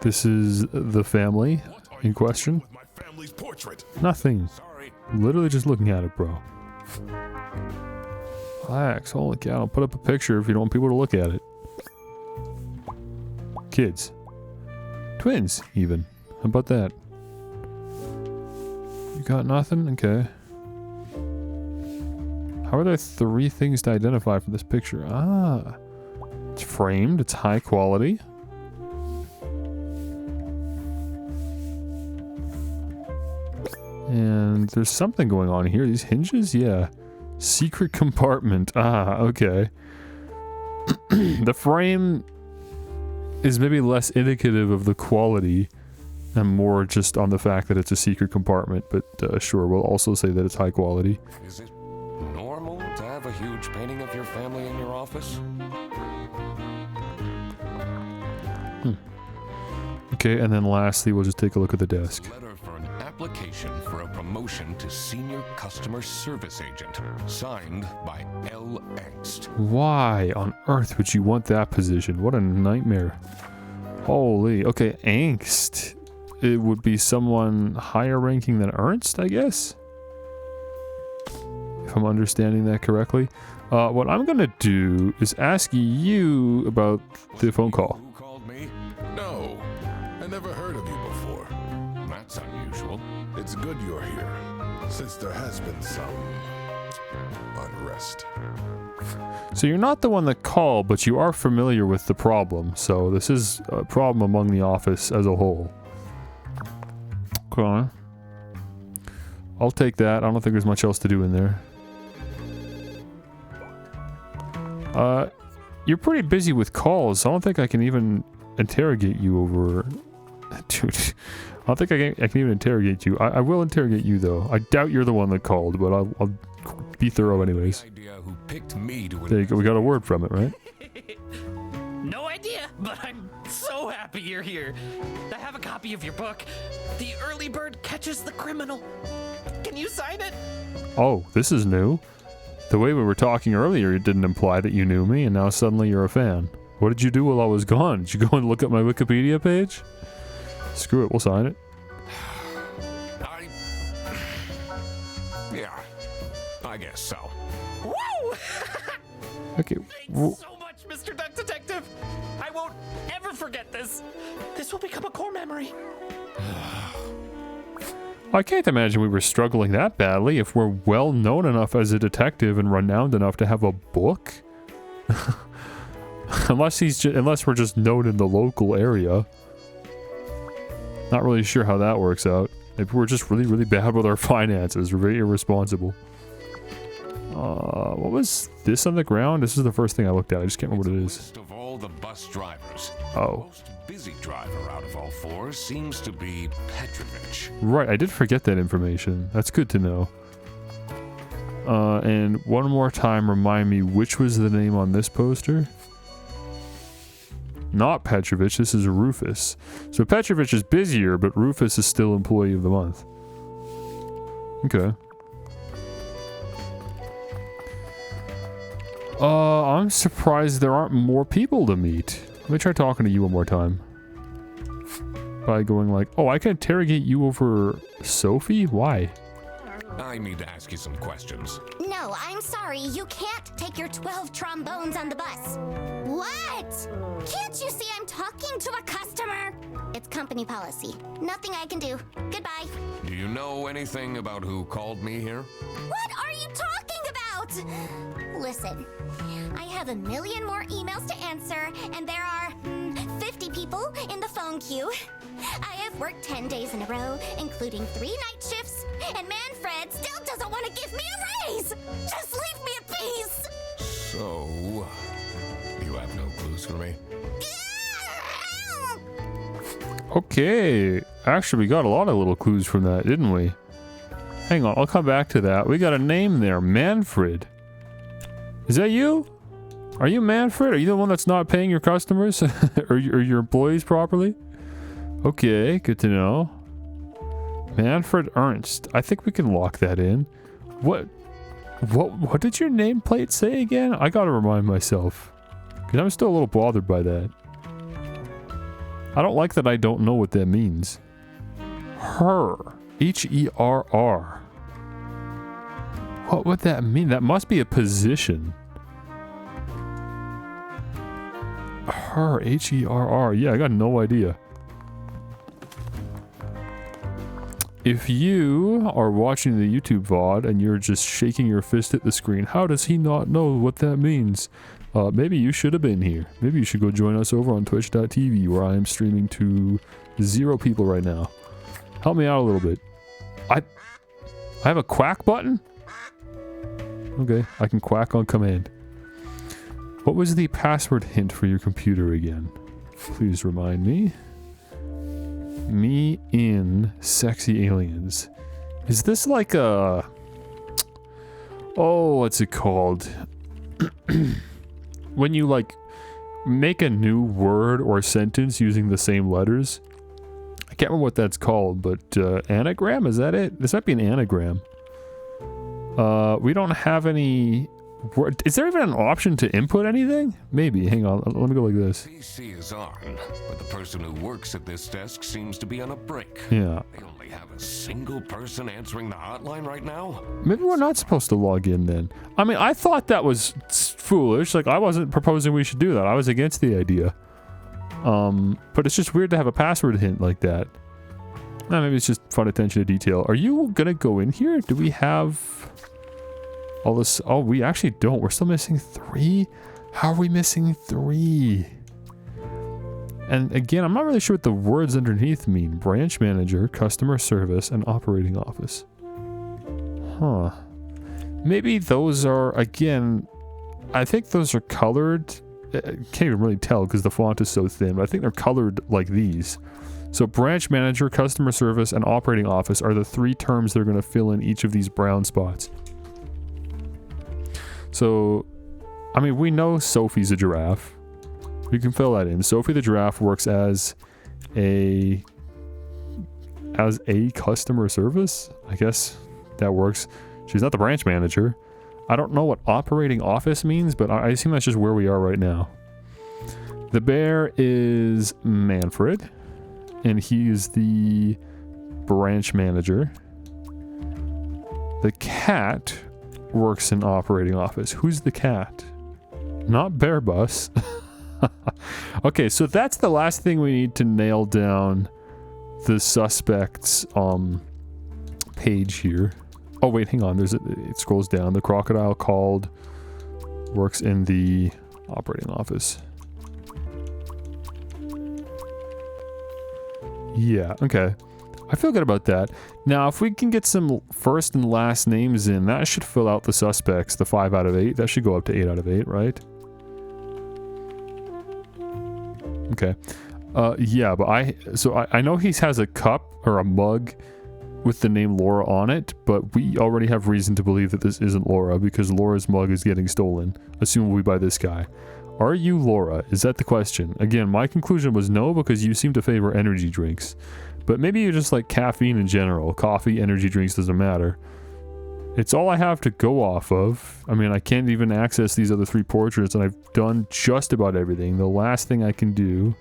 [SPEAKER 3] This is the family in question.
[SPEAKER 7] With my family's portrait.
[SPEAKER 3] Nothing.
[SPEAKER 4] Sorry.
[SPEAKER 3] Literally just looking at it, bro. Relax. Holy cow. I'll put up a picture if you don't want people to look at it. Kids. Twins, even. How about that? You got nothing? Okay. How are there 3 things to identify from this picture? Ah. It's framed. It's high quality. And there's something going on here. These hinges? Yeah. Secret compartment. Ah, okay. The frame is maybe less indicative of the quality and more just on the fact that it's a secret compartment, but sure, we'll also say that it's high quality.
[SPEAKER 4] Is it normal to have a huge painting of your family in your office?
[SPEAKER 3] Okay, and then lastly, we'll just take a look at the desk.
[SPEAKER 4] Letter for an application for a promotion to senior customer service agent, signed by L. Angst.
[SPEAKER 3] Why on earth would you want that position? What a nightmare. Holy. Okay, Angst. It would be someone higher ranking than Ernst, I guess? If I'm understanding that correctly. What I'm gonna do is ask you about the phone call.
[SPEAKER 4] Who called me?
[SPEAKER 7] No, I never heard of you before.
[SPEAKER 4] That's unusual.
[SPEAKER 7] It's good you're here, since there has been some unrest.
[SPEAKER 3] So you're not the one that called, but you are familiar with the problem. So this is a problem among the office as a whole. Okay. I'll take that. I don't think there's much else to do in there. You're pretty busy with calls, so I don't think I can even interrogate you over... Dude, I don't think I can even interrogate you. I will interrogate you, though. I doubt you're the one that called, but I'll be thorough anyways.
[SPEAKER 4] Idea who picked me to
[SPEAKER 3] There you go. We got a word from it, right?
[SPEAKER 8] No idea, but I'm so happy you're here. I have a copy of your book. The Early Bird Catches the Criminal. Can you sign it?
[SPEAKER 3] Oh, this is new. The way we were talking earlier, it didn't imply that you knew me, and now suddenly you're a fan. What did you do while I was gone? Did you go and look at my Wikipedia page? Screw it, we'll sign it.
[SPEAKER 4] Yeah, I guess so.
[SPEAKER 8] Woo!
[SPEAKER 3] Okay.
[SPEAKER 8] Thanks so much, Mr. Duck Detective. I won't ever forget this. This will become a core memory.
[SPEAKER 3] I can't imagine we were struggling that badly if we're well known enough as a detective and renowned enough to have a book. Unless we're just known in the local area. Not really sure how that works out. Maybe we're just really, really bad with our finances. We're very irresponsible. What was this on the ground? This is the first thing I looked at. I just can't remember what it is.
[SPEAKER 4] List of all the bus drivers.
[SPEAKER 3] Oh.
[SPEAKER 4] The most busy driver out of all 4 seems to be Petrovich.
[SPEAKER 3] Right, I did forget that information. That's good to know. And one more time, remind me, which was the name on this poster? Not Petrovich, this is Rufus. So Petrovich is busier, but Rufus is still Employee of the Month. Okay. I'm surprised there aren't more people to meet. Let me try talking to you one more time. By going like, oh, I can interrogate you over Sophie? Why?
[SPEAKER 4] I need to ask you some questions.
[SPEAKER 5] No, I'm sorry. You can't take your 12 trombones on the bus. What? Can't you see I'm talking to a customer? It's company policy. Nothing I can do. Goodbye.
[SPEAKER 4] Do you know anything about who called me here?
[SPEAKER 5] What are you talking about? Listen, I have a million more emails to answer, and there are 50 people in the phone queue. I have worked 10 days in a row, including 3 night shifts, and Manfred still doesn't want to give me a raise! Just leave me in peace!
[SPEAKER 4] So, you have no clues for me?
[SPEAKER 3] Okay. Actually, we got a lot of little clues from that, didn't we? Hang on, I'll come back to that. We got a name there, Manfred. Is that you? Are you Manfred? Are you the one that's not paying your customers or your employees properly? Okay, good to know. Manfred Ernst. I think we can lock that in. What did your nameplate say again? I gotta remind myself. Because I'm still a little bothered by that. I don't like that I don't know what that means. Her. H-E-R-R. What would that mean? That must be a position. Her. H-E-R-R. Yeah, I got no idea. If you are watching the YouTube VOD and you're just shaking your fist at the screen, how does he not know what that means? Maybe you should have been here. Maybe you should go join us over on twitch.tv where I am streaming to 0 people right now. Help me out a little bit. I have a quack button? Okay, I can quack on command. What was the password hint for your computer again? Please remind me. Me in Sexy Aliens. Is this like a... Oh, what's it called? When you like make a new word or sentence using the same letters. I can't remember what that's called, but anagram? Is that it? This might be an anagram. We don't have any... Is there even an option to input anything? Maybe. Hang on. Let me go like this.
[SPEAKER 4] PC is on, but the person who works at this desk seems to be on a break.
[SPEAKER 3] Yeah.
[SPEAKER 4] They only have a single person answering the hotline right now.
[SPEAKER 3] Maybe we're not supposed to log in then. I mean, I thought that was foolish. Like, I wasn't proposing we should do that. I was against the idea. But it's just weird to have a password hint like that. Maybe it's just fun attention to detail. Are you gonna go in here? Do we have... all this? Oh, we actually don't. We're still missing 3? How are we missing 3? And again, I'm not really sure what the words underneath mean. Branch manager, customer service, and operating office. Huh. Maybe those are, again, I think those are colored. I can't even really tell because the font is so thin, but I think they're colored like these. So branch manager, customer service, and operating office are the 3 terms that are going to fill in each of these brown spots. So, I mean, we know Sophie's a giraffe. We can fill that in. Sophie the giraffe works as a customer service. I guess that works. She's not the branch manager. I don't know what operating office means, but I assume that's just where we are right now. The bear is Manfred, and he is the branch manager. The cat works in operating office. Who's the cat? Not Bear Bus. Okay, so that's the last thing we need to nail down the suspect's page here. Oh wait, hang on. It scrolls down. The crocodile called works in the operating office. Yeah, okay. I feel good about that. Now, if we can get some first and last names in, that should fill out the suspects, the 5 out of 8. That should go up to 8 out of 8, right? Okay. Yeah, but I know he has a cup or a mug with the name Laura on it, but we already have reason to believe that this isn't Laura because Laura's mug is getting stolen, assumably by this guy. Are you Laura? Is that the question? Again, my conclusion was no because you seem to favor energy drinks. But maybe you just like caffeine in general. Coffee, energy drinks, doesn't matter. It's all I have to go off of. I mean, I can't even access these other 3 portraits, and I've done just about everything. The last thing I can do...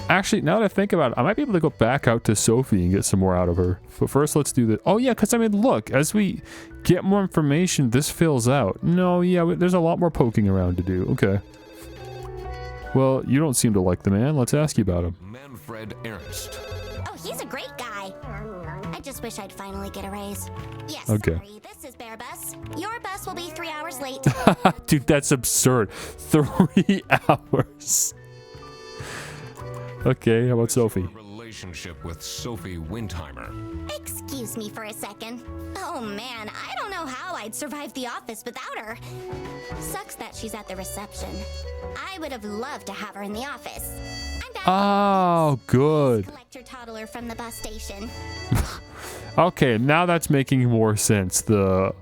[SPEAKER 3] Actually, now that I think about it, I might be able to go back out to Sophie and get some more out of her. But first, let's do this. Oh, yeah, because, I mean, look, as we get more information, this fills out. No, yeah, there's a lot more poking around to do. Okay. Well, you don't seem to like the man. Let's ask you about him.
[SPEAKER 4] Manfred Ernst.
[SPEAKER 5] Oh, he's a great guy. I just wish I'd finally get a raise. Yes,
[SPEAKER 3] Okay.
[SPEAKER 5] sorry, this is Bear Bus. Your bus will be 3 hours late.
[SPEAKER 3] Dude, that's absurd. 3 hours. Okay, how about Sophie?
[SPEAKER 4] Relationship with Sophie Windheimer.
[SPEAKER 5] Excuse me for a second. Oh man, I don't know how I'd survive the office without her. Sucks that she's at the reception. I would have loved to have her in the office. I'm back.
[SPEAKER 3] Oh, good.
[SPEAKER 5] Collect your toddler from the bus station.
[SPEAKER 3] Okay, now that's making more sense. I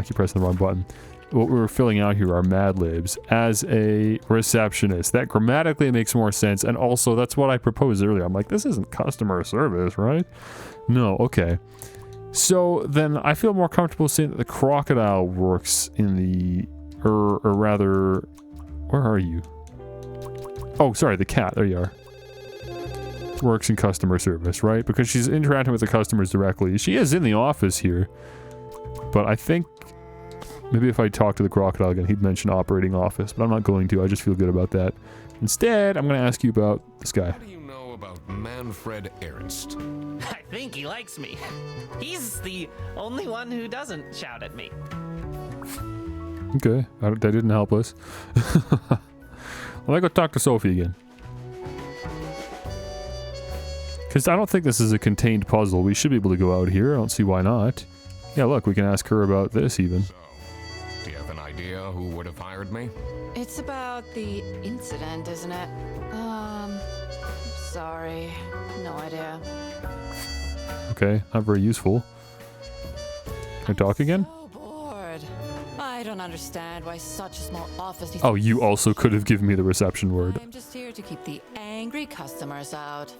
[SPEAKER 3] keep pressing the wrong button. What we're filling out here are Mad Libs as a receptionist. That grammatically makes more sense, and also that's what I proposed earlier. I'm like, this isn't customer service, right? No, okay. So then I feel more comfortable saying that the crocodile works in the, or rather, where are you? Oh, sorry, the cat. There you are. Works in customer service, right? Because she's interacting with the customers directly. She is in the office here, but I think maybe if I talk to the crocodile again, he'd mention operating office, but I'm not going to. I just feel good about that. Instead, I'm going to ask you about this guy.
[SPEAKER 4] What do you know about Manfred Ernst?
[SPEAKER 8] I think he likes me. He's the only one who doesn't shout at me.
[SPEAKER 3] Okay, that didn't help us. Let me go talk to Sophie again. Because I don't think this is a contained puzzle. We should be able to go out here. I don't see why not. Yeah, look, we can ask her about this even.
[SPEAKER 4] So, do you have an idea who would have hired me?
[SPEAKER 6] It's about the incident, isn't it? Sorry. No idea.
[SPEAKER 3] Okay, not very useful. Can I talk again?
[SPEAKER 6] So bored. I don't understand why such a small office needs
[SPEAKER 3] Oh, you also could have given me the reception word.
[SPEAKER 6] I'm just here to keep the angry customers out.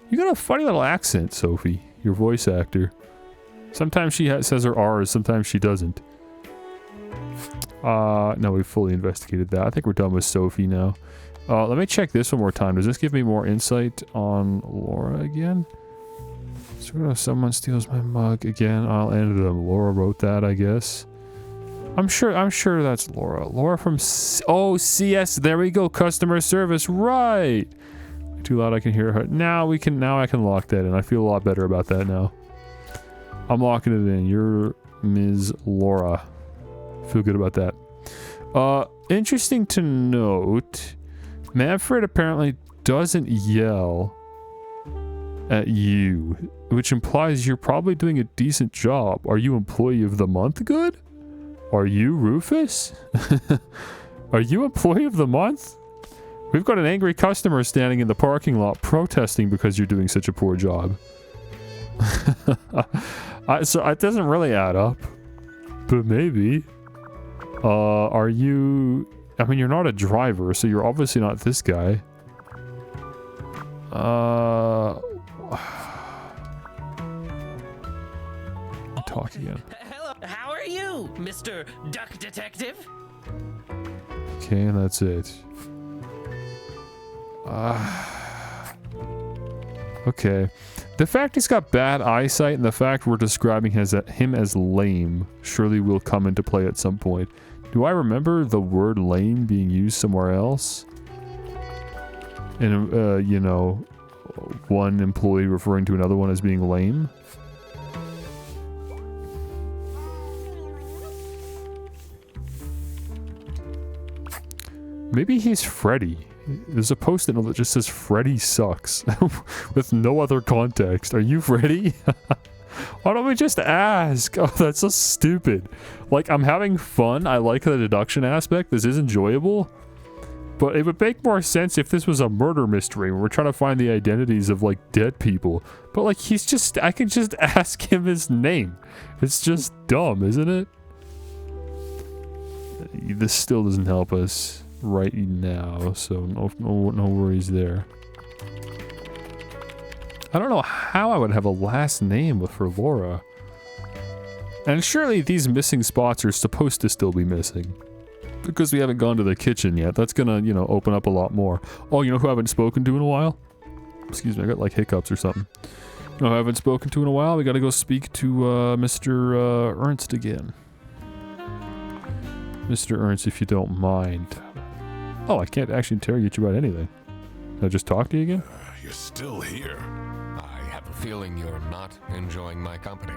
[SPEAKER 3] You got a funny little accent, Sophie. Your voice actor. Sometimes she says her R's, sometimes she doesn't. No, we've fully investigated that. I think we're done with Sophie now. Let me check this one more time. Does this give me more insight on Laura again? So someone steals my mug again. I'll end them. Laura wrote that, I guess. I'm sure that's Laura. Laura from CS. There we go. Customer service. Right. Too loud. I can hear her. Now I can lock that in. I feel a lot better about that now. I'm locking it in. You're Ms. Laura. Feel good about that. Interesting to note, Manfred apparently doesn't yell at you, which implies you're probably doing a decent job. Are you employee of the month good? Are you Rufus? Are you employee of the month? We've got an angry customer standing in the parking lot protesting because you're doing such a poor job. So it doesn't really add up, but maybe. Are you... I mean, you're not a driver, so you're obviously not this guy. Talk again.
[SPEAKER 8] Hello, how are you, Mr. Duck Detective?
[SPEAKER 3] Okay, and that's it. Okay. The fact he's got bad eyesight and the fact we're describing him as lame surely will come into play at some point. Do I remember the word lame being used somewhere else? And, you know, one employee referring to another one as being lame? Maybe he's Freddy. There's a post-it note that just says Freddy sucks with no other context. Are you Freddy? Why don't we just ask? Oh, that's so stupid. Like, I'm having fun. I like the deduction aspect. This is enjoyable. But it would make more sense if this was a murder mystery where we're trying to find the identities of, like, dead people. But, like, I can just ask him his name. It's just dumb, isn't it? This still doesn't help us right now, so no worries there. I don't know how I would have a last name for Laura. And surely these missing spots are supposed to still be missing. Because we haven't gone to the kitchen yet. That's gonna, you know, open up a lot more. Oh, you know who I haven't spoken to in a while? Excuse me, I got like hiccups or something. You know who I haven't spoken to in a while? We gotta go speak to Mr. Ernst again. Mr. Ernst, if you don't mind. Oh, I can't actually interrogate you about anything. Can I just talk to you again?
[SPEAKER 7] You're still here.
[SPEAKER 4] I have a feeling you're not enjoying my company.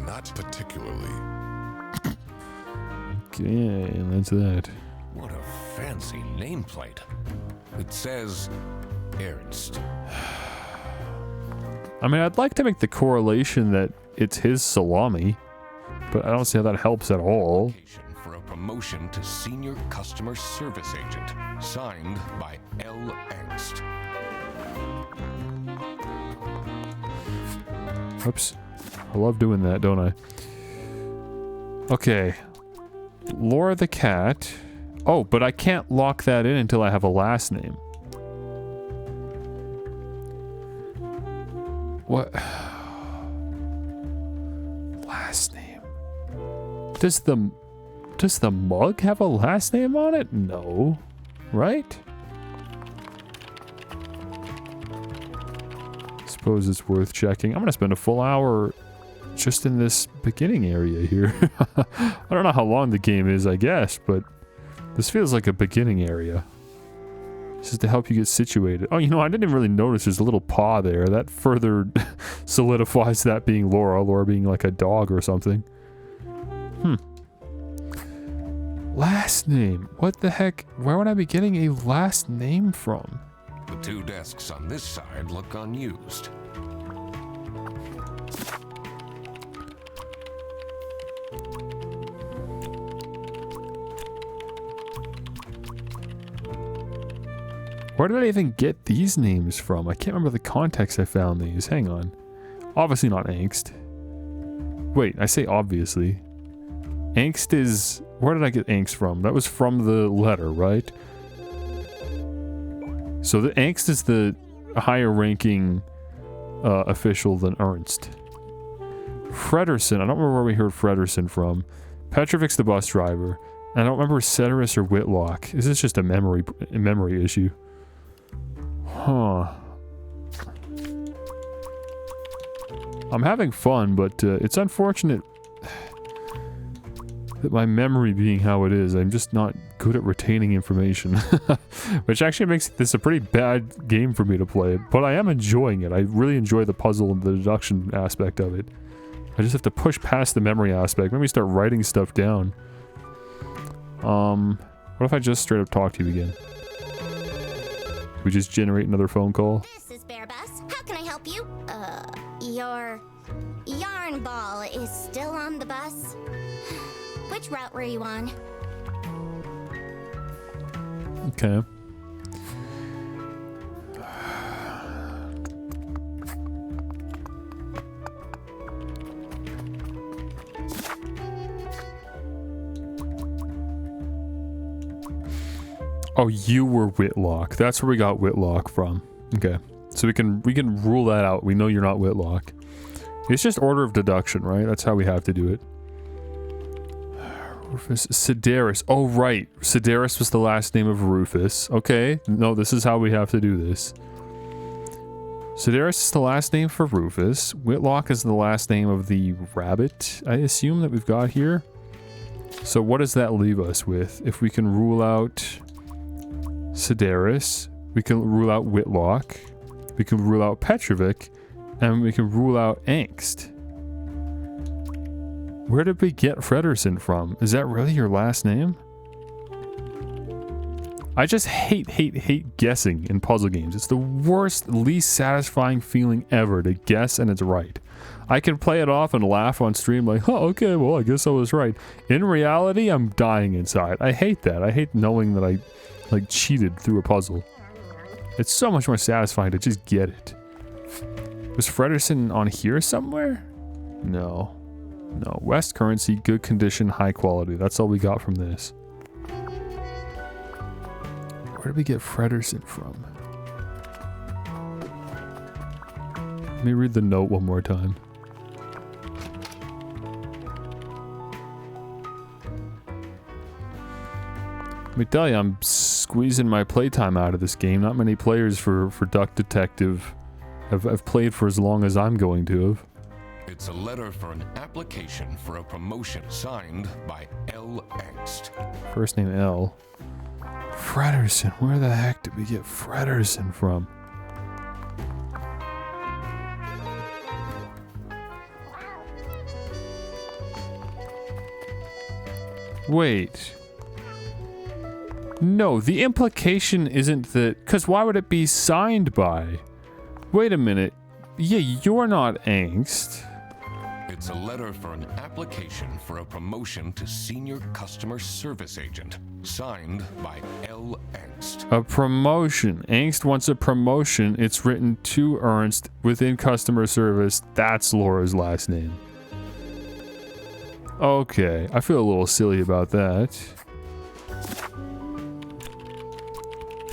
[SPEAKER 7] Not particularly.
[SPEAKER 3] Okay, and that's that.
[SPEAKER 4] What a fancy nameplate. It says Ernst.
[SPEAKER 3] I mean, I'd like to make the correlation that it's his salami, but I don't see how that helps at all.
[SPEAKER 4] For a promotion to senior customer service agent, signed by L. Ernst.
[SPEAKER 3] Oops. I love doing that, don't I? Okay. Laura the cat. Oh, but I can't lock that in until I have a last name. What? Last name. Does the mug have a last name on it? No. Right? Suppose it's worth checking. I'm gonna spend a full hour just in this beginning area here. I don't know how long the game is, I guess, but this feels like a beginning area. This is to help you get situated. Oh, you know, I didn't even really notice there's a little paw there. That further solidifies that being Laura. Laura being like a dog or something. Last name. What the heck? Where would I be getting a last name from?
[SPEAKER 4] The two desks on this side look unused.
[SPEAKER 3] Where did I even get these names from? I can't remember the context I found these. Hang on. Obviously not angst. Wait, I say obviously. Angst is... Where did I get angst from? That was from the letter, right? So the angst is the higher ranking official than Ernst. Fredersen. I don't remember where we heard Fredersen from. Petrovic's the bus driver. And I don't remember Ceteris or Whitlock. This is just a memory issue. Huh. I'm having fun, but it's unfortunate that my memory being how it is, I'm just not good at retaining information. Which actually makes this a pretty bad game for me to play, but I am enjoying it. I really enjoy the puzzle and the deduction aspect of it. I just have to push past the memory aspect. Maybe start writing stuff down. What if I just straight up talk to you again? We just generate another phone call?
[SPEAKER 5] This is Bear Bus. How can I help you? Your yarn ball is still on the bus? Which route were you on?
[SPEAKER 3] Okay. Oh, you were Whitlock. That's where we got Whitlock from. Okay. So we can rule that out. We know you're not Whitlock. It's just order of deduction, right? That's how we have to do it. Rufus. Sedaris. Oh, right. Sedaris was the last name of Rufus. Okay. No, this is how we have to do this. Sedaris is the last name for Rufus. Whitlock is the last name of the rabbit, I assume, that we've got here. So what does that leave us with? If we can rule out Sedaris, we can rule out Whitlock, we can rule out Petrovic, and we can rule out Angst. Where did we get Fredersen from? Is that really your last name? I just hate guessing in puzzle games. It's the worst, least satisfying feeling ever to guess and it's right. I can play it off and laugh on stream like, oh, okay, well, I guess I was right. In reality, I'm dying inside. I hate that. I hate knowing that I, like, cheated through a puzzle. It's so much more satisfying to just get it. Was Fredersen on here somewhere? No. No. West currency, good condition, high quality. That's all we got from this. Where did we get Fredersen from? Let me read the note one more time. Let me tell you, I'm squeezing my playtime out of this game. Not many players for Duck Detective have played for as long as I'm going to have.
[SPEAKER 4] It's a letter for an application for a promotion signed by L. Angst.
[SPEAKER 3] First name L. Frederson. Where the heck did we get Frederson from? Wait. No, the implication isn't that... Because why would it be signed by? Wait a minute. Yeah, you're not Angst.
[SPEAKER 4] It's a letter for an application for a promotion to senior customer service agent, signed by L. Angst.
[SPEAKER 3] A promotion. Angst wants a promotion. It's written to Ernst within customer service. That's Laura's last name. Okay, I feel a little silly about that.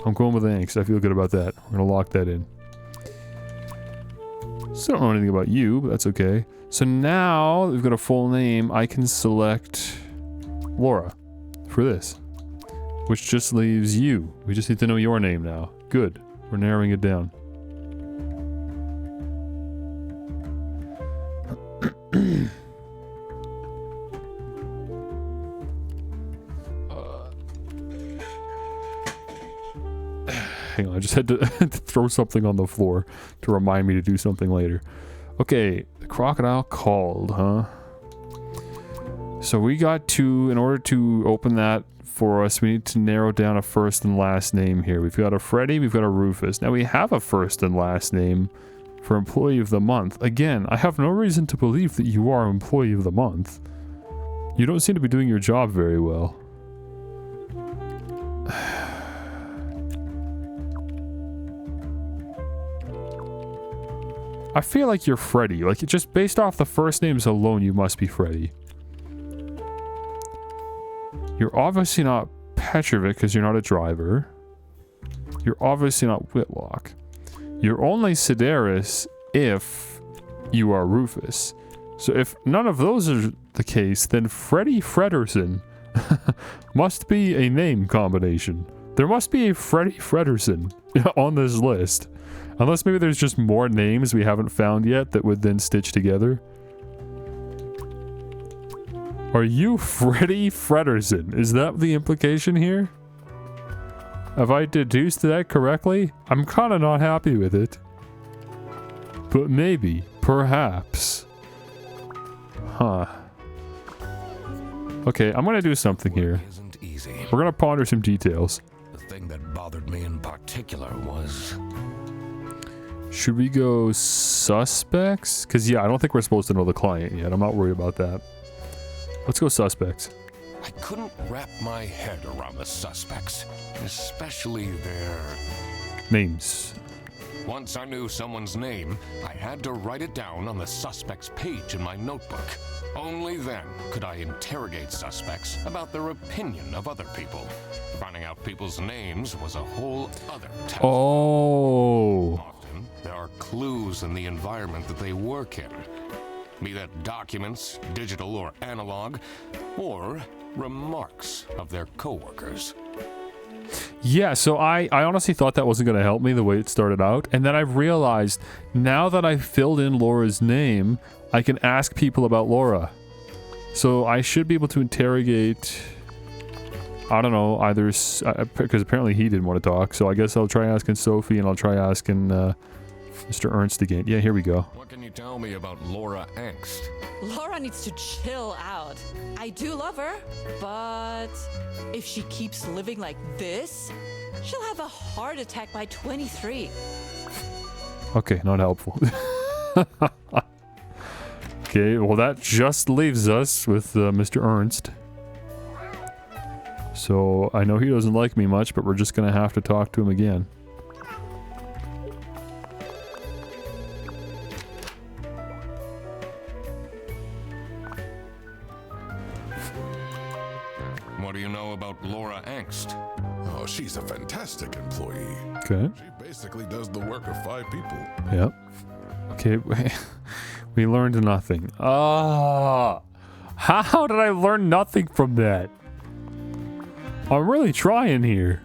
[SPEAKER 3] I'm going with Angst. I feel good about that. We're gonna lock that in. Still don't know anything about you, but that's okay. So now we've got a full name. I can select Laura for this, which just leaves you. We just need to know your name now. Good. We're narrowing it down. Hang on, I just had to throw something on the floor to remind me to do something later. Okay, the crocodile called, huh? So we got to, in order to open that for us, we need to narrow down a first and last name here. We've got a Freddy, we've got a Rufus. Now we have a first and last name for Employee of the Month. Again, I have no reason to believe that you are Employee of the Month. You don't seem to be doing your job very well. I feel like you're Freddy. Like, just based off the first names alone, you must be Freddy. You're obviously not Petrovic because you're not a driver. You're obviously not Whitlock. You're only Sedaris if you are Rufus. So if none of those are the case, then Freddy Frederson must be a name combination. There must be a Freddy Frederson on this list. Unless maybe there's just more names we haven't found yet that would then stitch together. Are you Freddy Frederson? Is that the implication here? Have I deduced that correctly? I'm kind of not happy with it. But maybe, perhaps. Huh. Okay, I'm gonna do something here.
[SPEAKER 4] Isn't easy.
[SPEAKER 3] We're gonna ponder some details.
[SPEAKER 4] The thing that bothered me in particular was...
[SPEAKER 3] Should we go suspects? Because, yeah, I don't think we're supposed to know the client yet. I'm not worried about that. Let's go suspects.
[SPEAKER 4] I couldn't wrap my head around the suspects, especially their...
[SPEAKER 3] Names.
[SPEAKER 4] Once I knew someone's name, I had to write it down on the suspect's page in my notebook. Only then could I interrogate suspects about their opinion of other people. Finding out people's names was a whole other task.
[SPEAKER 3] Oh.
[SPEAKER 4] Often, there are clues in the environment that they work in. Be that documents, digital or analog, or remarks of their coworkers.
[SPEAKER 3] Yeah, so I honestly thought that wasn't going to help me the way it started out. And then I realized, now that I've filled in Laura's name, I can ask people about Laura. So I should be able to interrogate, I don't know, either, because apparently he didn't want to talk. So I guess I'll try asking Sophie and I'll try asking Mr. Ernst again. Yeah, here we go.
[SPEAKER 4] What can you tell me about Laura Angst?
[SPEAKER 9] Laura needs to chill out. I do love her, but if she keeps living like this, she'll have a heart attack by 23.
[SPEAKER 3] Okay, not helpful. Okay, well that just leaves us with Mr. Ernst. So I know he doesn't like me much, but we're just gonna have to talk to him again.
[SPEAKER 4] What do you know about Laura Angst?
[SPEAKER 7] Oh, she's a fantastic employee.
[SPEAKER 3] Okay.
[SPEAKER 7] She basically does the work of 5 people.
[SPEAKER 3] Yep. Okay, we learned nothing. Ah, how did I learn nothing from that? I'm really trying here.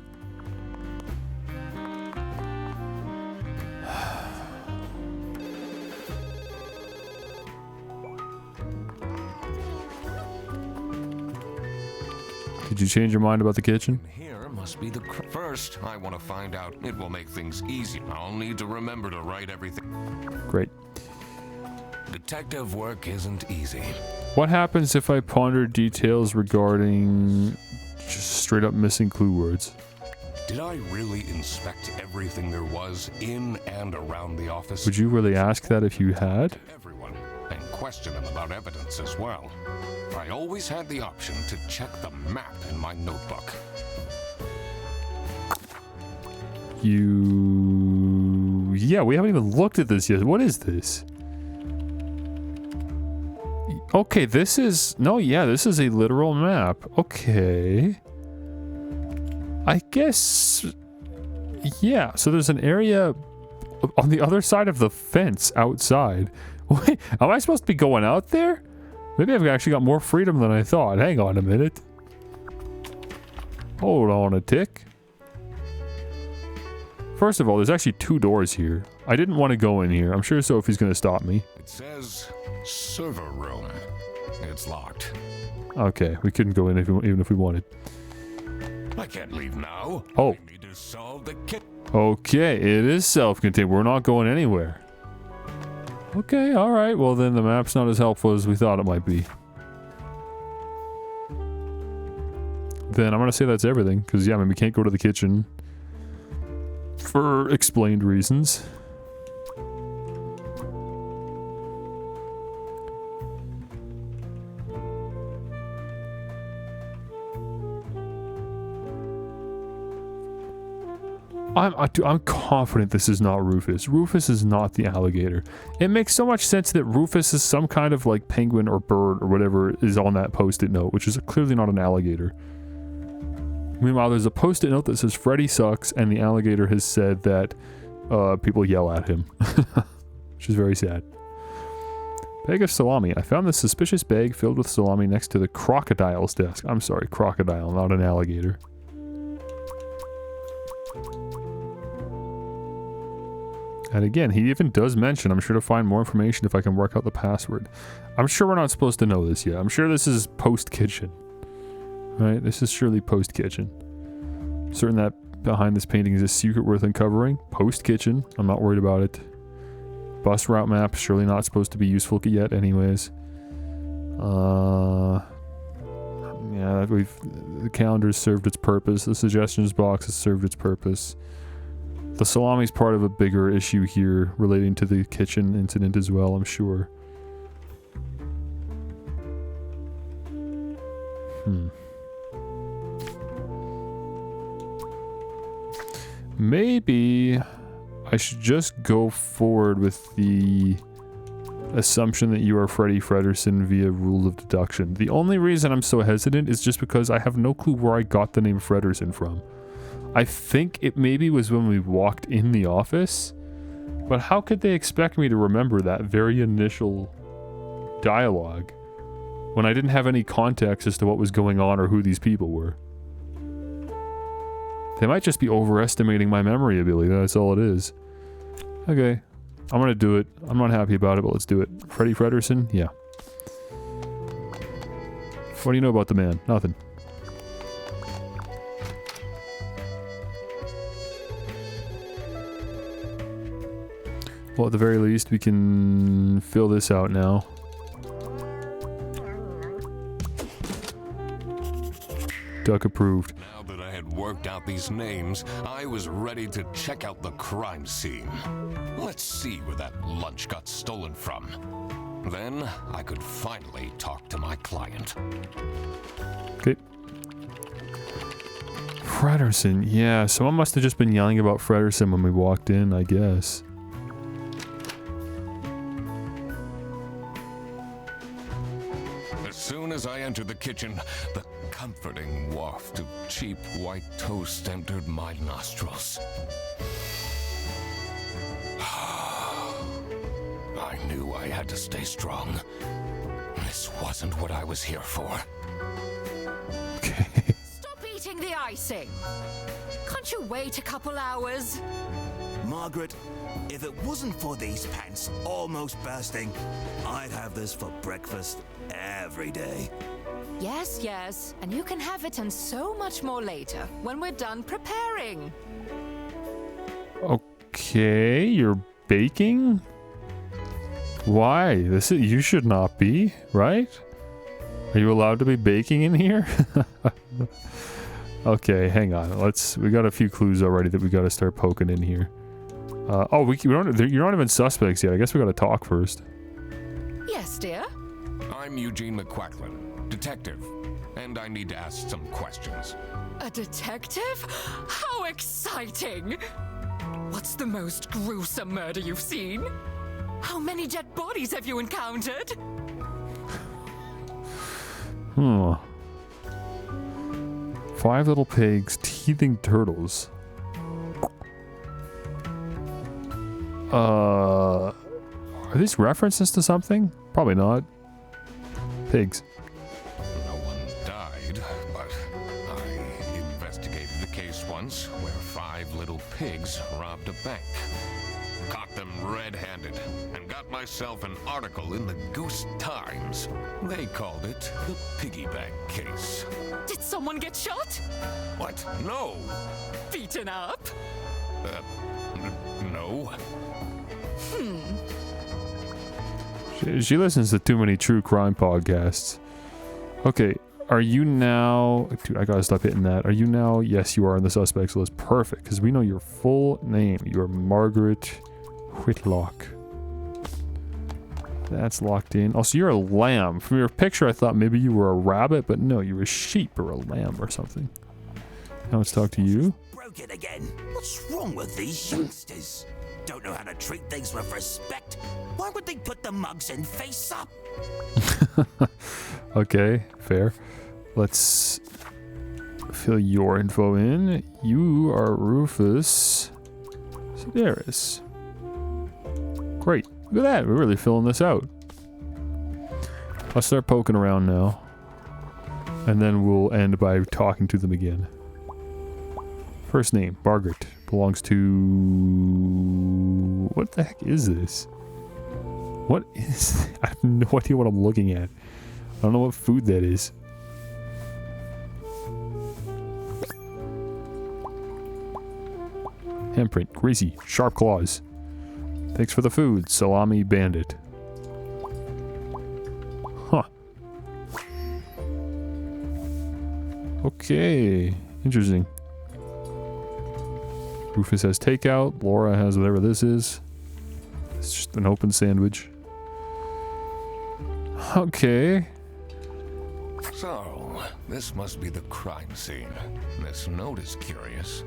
[SPEAKER 3] Did you change your mind about the kitchen?
[SPEAKER 4] Here must be the first. I want to find out. It will make things easier. I'll need to remember to write everything.
[SPEAKER 3] Great.
[SPEAKER 4] Detective work isn't easy.
[SPEAKER 3] What happens if I ponder details regarding just straight up missing clue words?
[SPEAKER 4] Did I really inspect everything there was in and around the office?
[SPEAKER 3] Would you really ask that if you had?
[SPEAKER 4] Everyone, and question them about evidence as well. I always had the option to check the map in my notebook.
[SPEAKER 3] Yeah, we haven't even looked at this yet. What is this? Okay, this is... No, yeah, this is a literal map. Okay. I guess... Yeah, so there's an area on the other side of the fence outside. Wait, am I supposed to be going out there? Maybe I've actually got more freedom than I thought. Hang on a minute. Hold on a tick. First of all, there's actually 2 doors here. I didn't want to go in here. I'm sure Sophie's going to stop me.
[SPEAKER 4] It says server room. It's locked.
[SPEAKER 3] Okay, we couldn't go in even if we wanted.
[SPEAKER 4] I can't leave now.
[SPEAKER 3] Oh.
[SPEAKER 4] I need to solve the kit.
[SPEAKER 3] Okay, it is self-contained. We're not going anywhere. Okay, alright. Well, then the map's not as helpful as we thought it might be. Then I'm going to say that's everything. Because, yeah, I mean, we can't go to the kitchen. For explained reasons. I'm confident this is not Rufus. Rufus is not the alligator. It makes so much sense that Rufus is some kind of like penguin or bird or whatever is on that post-it note, which is clearly not an alligator. Meanwhile, there's a post-it note that says Freddy sucks, and the alligator has said that people yell at him. Which is very sad. Bag of salami. I found this suspicious bag filled with salami next to the crocodile's desk. I'm sorry, crocodile, not an alligator. And again, he even does mention, I'm sure to find more information if I can work out the password. I'm sure we're not supposed to know this yet. I'm sure this is post-kitchen. Right? This is surely post-kitchen. Certain that behind this painting is a secret worth uncovering. Post-kitchen. I'm not worried about it. Bus route map. Surely not supposed to be useful yet anyways. Yeah, the calendar's served its purpose. The suggestions box has served its purpose. The salami's part of a bigger issue here relating to the kitchen incident as well, I'm sure. Maybe I should just go forward with the assumption that you are Freddy Fredersen via rule of deduction. The only reason I'm so hesitant is just because I have no clue where I got the name Fredersen from. I think it maybe was when we walked in the office, but how could they expect me to remember that very initial dialogue when I didn't have any context as to what was going on or who these people were? They might just be overestimating my memory ability, that's all it is. Okay, I'm gonna do it. I'm not happy about it, but let's do it. Freddy Fredersen? Yeah. What do you know about the man? Nothing. Well, at the very least, we can fill this out now. Duck approved.
[SPEAKER 4] Now that I had worked out these names, I was ready to check out the crime scene. Let's see where that lunch got stolen from. Then I could finally talk to my client.
[SPEAKER 3] Okay. Fredersen, yeah, someone must have just been yelling about Fredersen when we walked in, I guess.
[SPEAKER 4] As soon as I entered the kitchen, the comforting waft of cheap white toast entered my nostrils. knew I had to stay strong. This wasn't what I was here for.
[SPEAKER 3] Okay.
[SPEAKER 10] Stop eating the icing. Can't you wait a couple hours?
[SPEAKER 11] Margaret, if it wasn't for these pants almost bursting, I'd have this for breakfast every day.
[SPEAKER 10] Yes, yes. And you can have it and so much more later when we're done preparing.
[SPEAKER 3] Okay, you're baking? Why? You should not be, right? Are you allowed to be baking in here? Okay, hang on. We got a few clues already that we got to start poking in here. You're not even suspects yet. I guess we got to talk first.
[SPEAKER 10] Yes, dear.
[SPEAKER 4] I'm Eugene McQuacklin, detective, and I need to ask some questions.
[SPEAKER 10] A detective? How exciting! What's the most gruesome murder you've seen? How many dead bodies have you encountered?
[SPEAKER 3] Hmm. 5 little pigs, teething turtles. Are these references to something? Probably not. Pigs.
[SPEAKER 4] No one died, but I investigated a case once where 5 little pigs robbed a bank. Caught them red-handed and got myself an article in the Goose Times. They called it the Piggy Bank Case.
[SPEAKER 10] Did someone get shot?
[SPEAKER 4] What? No.
[SPEAKER 10] Beaten up?
[SPEAKER 4] No.
[SPEAKER 3] She listens to too many true crime podcasts. Okay, are you now... Dude, I gotta stop hitting that. Are you now... Yes, you are on the suspects list. Perfect, because we know your full name. You're Margaret Whitlock. That's locked in. Oh, so you're a lamb. From your picture, I thought maybe you were a rabbit, but no, you're a sheep or a lamb or something. Now let's talk to you.
[SPEAKER 11] Broken again. What's wrong with these youngsters? Don't know how to treat things with respect. Why would they put the mugs in face up?
[SPEAKER 3] Okay, fair. Let's fill your info in. You are Rufus Sedaris. Great. Look at that. We're really filling this out. I'll start poking around now. And then we'll end by talking to them again. First name, Margaret. Belongs to... What the heck is this? What is... I have no idea what I'm looking at. I don't know what food that is. Handprint, greasy, sharp claws. Thanks for the food, salami bandit. Huh. Okay, interesting. Rufus has takeout, Laura has whatever this is. It's just an open sandwich. Okay.
[SPEAKER 4] So, this must be the crime scene. This note is curious.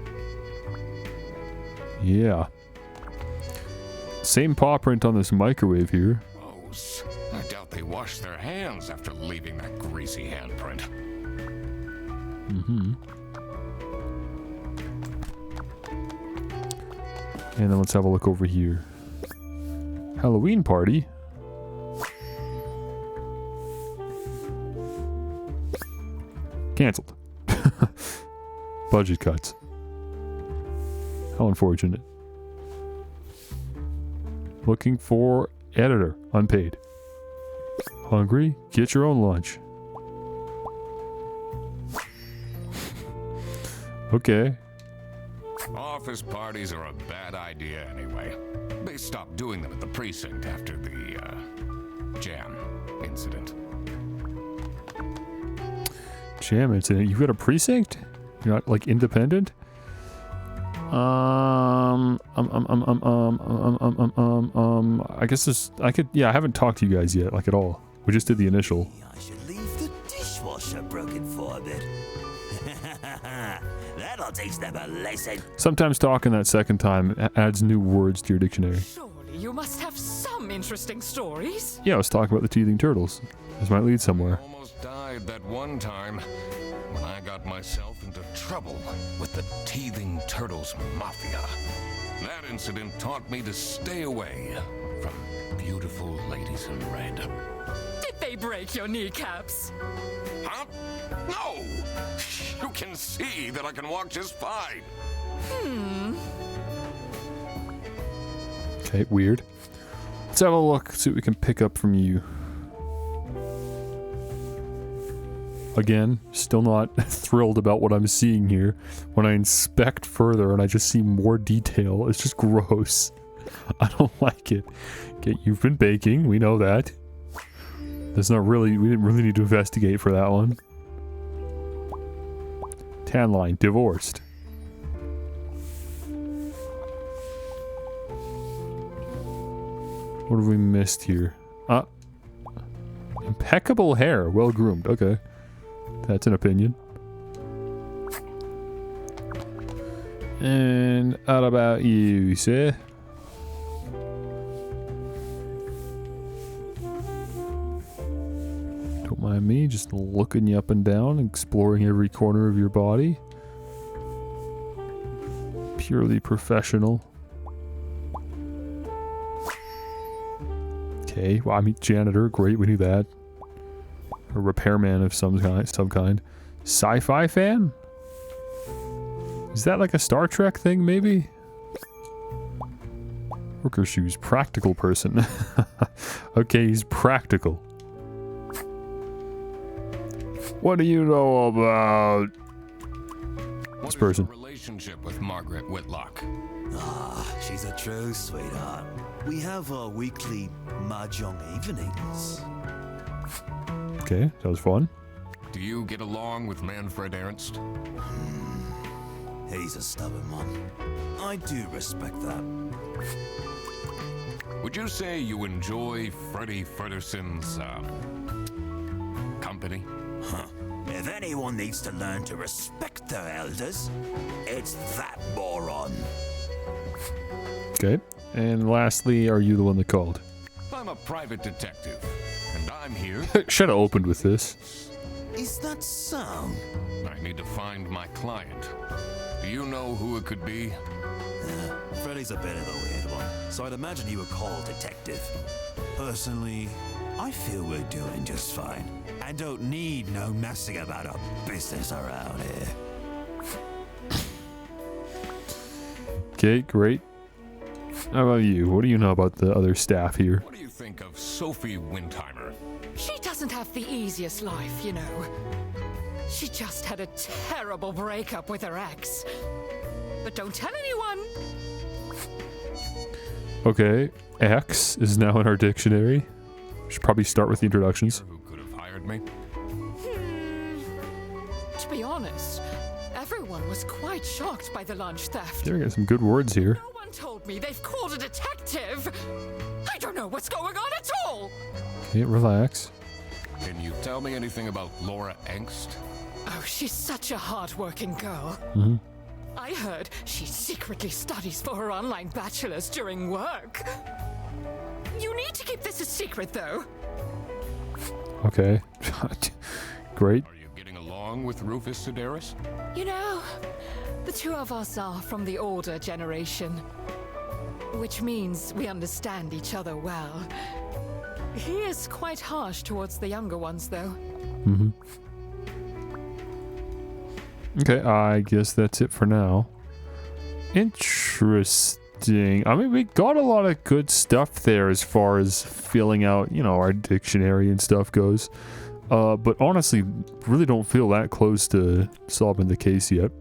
[SPEAKER 3] Yeah. Same paw print on this microwave here.
[SPEAKER 4] Gross. I doubt they washed their hands after leaving that greasy handprint.
[SPEAKER 3] Mm-hmm. And then let's have a look over here. Halloween party. Cancelled. Budget cuts. How unfortunate. Looking for editor. Unpaid. Hungry? Get your own lunch. Okay.
[SPEAKER 4] Office parties are a bad idea anyway. They stopped doing them at the precinct after the, jam incident.
[SPEAKER 3] Jam incident? You got a precinct? You're not, like, independent? I guess this, I haven't talked to you guys yet, like, at all. We just did the initial.
[SPEAKER 11] I should leave the dishwasher broken for a bit. That'll teach them a lesson.
[SPEAKER 3] Sometimes talking that second time adds new words to your dictionary.
[SPEAKER 10] Surely you must have some interesting stories.
[SPEAKER 3] Yeah, I was talking about the teething turtles. This might lead somewhere.
[SPEAKER 4] Almost died that one time when I got myself into trouble with the Teething Turtles Mafia. That incident taught me to stay away from beautiful ladies in red.
[SPEAKER 10] Did they break your kneecaps?
[SPEAKER 4] Huh? No! You can see that I can walk just fine.
[SPEAKER 3] Okay, weird. Let's have a look, see what we can pick up from you. Again, still not thrilled about what I'm seeing here. When I inspect further and I just see more detail, it's just gross. I don't like it. Okay, you've been baking, we know that. That's not really, we didn't really need to investigate for that one. Tan line, divorced. What have we missed here? Impeccable hair, well groomed, okay. That's an opinion. And how about you, sir? Don't mind me, just looking you up and down, exploring every corner of your body. Purely professional. Okay, well, I mean, janitor, great, we knew that. A repairman of some kind. Sci-fi fan? Is that like a Star Trek thing, maybe? Worker shoes, practical person. Okay, he's practical. What do you know about this person?
[SPEAKER 4] What is your relationship with Margaret Whitlock?
[SPEAKER 11] She's a true sweetheart. We have our weekly mahjong evenings.
[SPEAKER 3] Okay, that was fun.
[SPEAKER 4] Do you get along with Manfred Ernst?
[SPEAKER 11] He's a stubborn one. I do respect that.
[SPEAKER 4] Would you say you enjoy Freddie Frederson's, company?
[SPEAKER 11] Huh. If anyone needs to learn to respect their elders, it's that moron.
[SPEAKER 3] Okay, and lastly, are you the one that called?
[SPEAKER 4] I'm a private detective, and I'm here.
[SPEAKER 3] Should have opened with this.
[SPEAKER 11] Is that so?
[SPEAKER 4] I need to find my client. Do you know who it could be?
[SPEAKER 11] Freddy's a bit of a weird one, so I'd imagine you would call detective. Personally, I feel we're doing just fine. I don't need no messing about our business around here.
[SPEAKER 3] Okay, great. How about you? What do you know about the other staff here?
[SPEAKER 4] What do you think of Sophie Windheimer?
[SPEAKER 10] She doesn't have the easiest life, you know. She just had a terrible breakup with her ex. But don't tell anyone.
[SPEAKER 3] Okay, X is now in our dictionary. Should probably start with the introductions.
[SPEAKER 4] Who could have hired me?
[SPEAKER 10] To be honest, everyone was quite shocked by the lunch theft.
[SPEAKER 3] There, got some good words here.
[SPEAKER 10] No one told me they've called a detective. I don't know what's going on at all.
[SPEAKER 3] Okay, relax.
[SPEAKER 4] Can you tell me anything about Laura Engst?
[SPEAKER 10] Oh, she's such a hard-working girl.
[SPEAKER 3] Mm-hmm.
[SPEAKER 10] I heard she secretly studies for her online bachelor's during work. You need to keep this a secret, though.
[SPEAKER 3] Okay. Great.
[SPEAKER 4] Are you getting along with Rufus Sedaris?
[SPEAKER 10] You know, the two of us are from the older generation, which means we understand each other well. He is quite harsh towards the younger ones, though.
[SPEAKER 3] Mm-hmm. Okay, I guess that's it for now. Interesting. I mean, we got a lot of good stuff there as far as filling out, you know, our dictionary and stuff goes. But honestly, really don't feel that close to solving the case yet.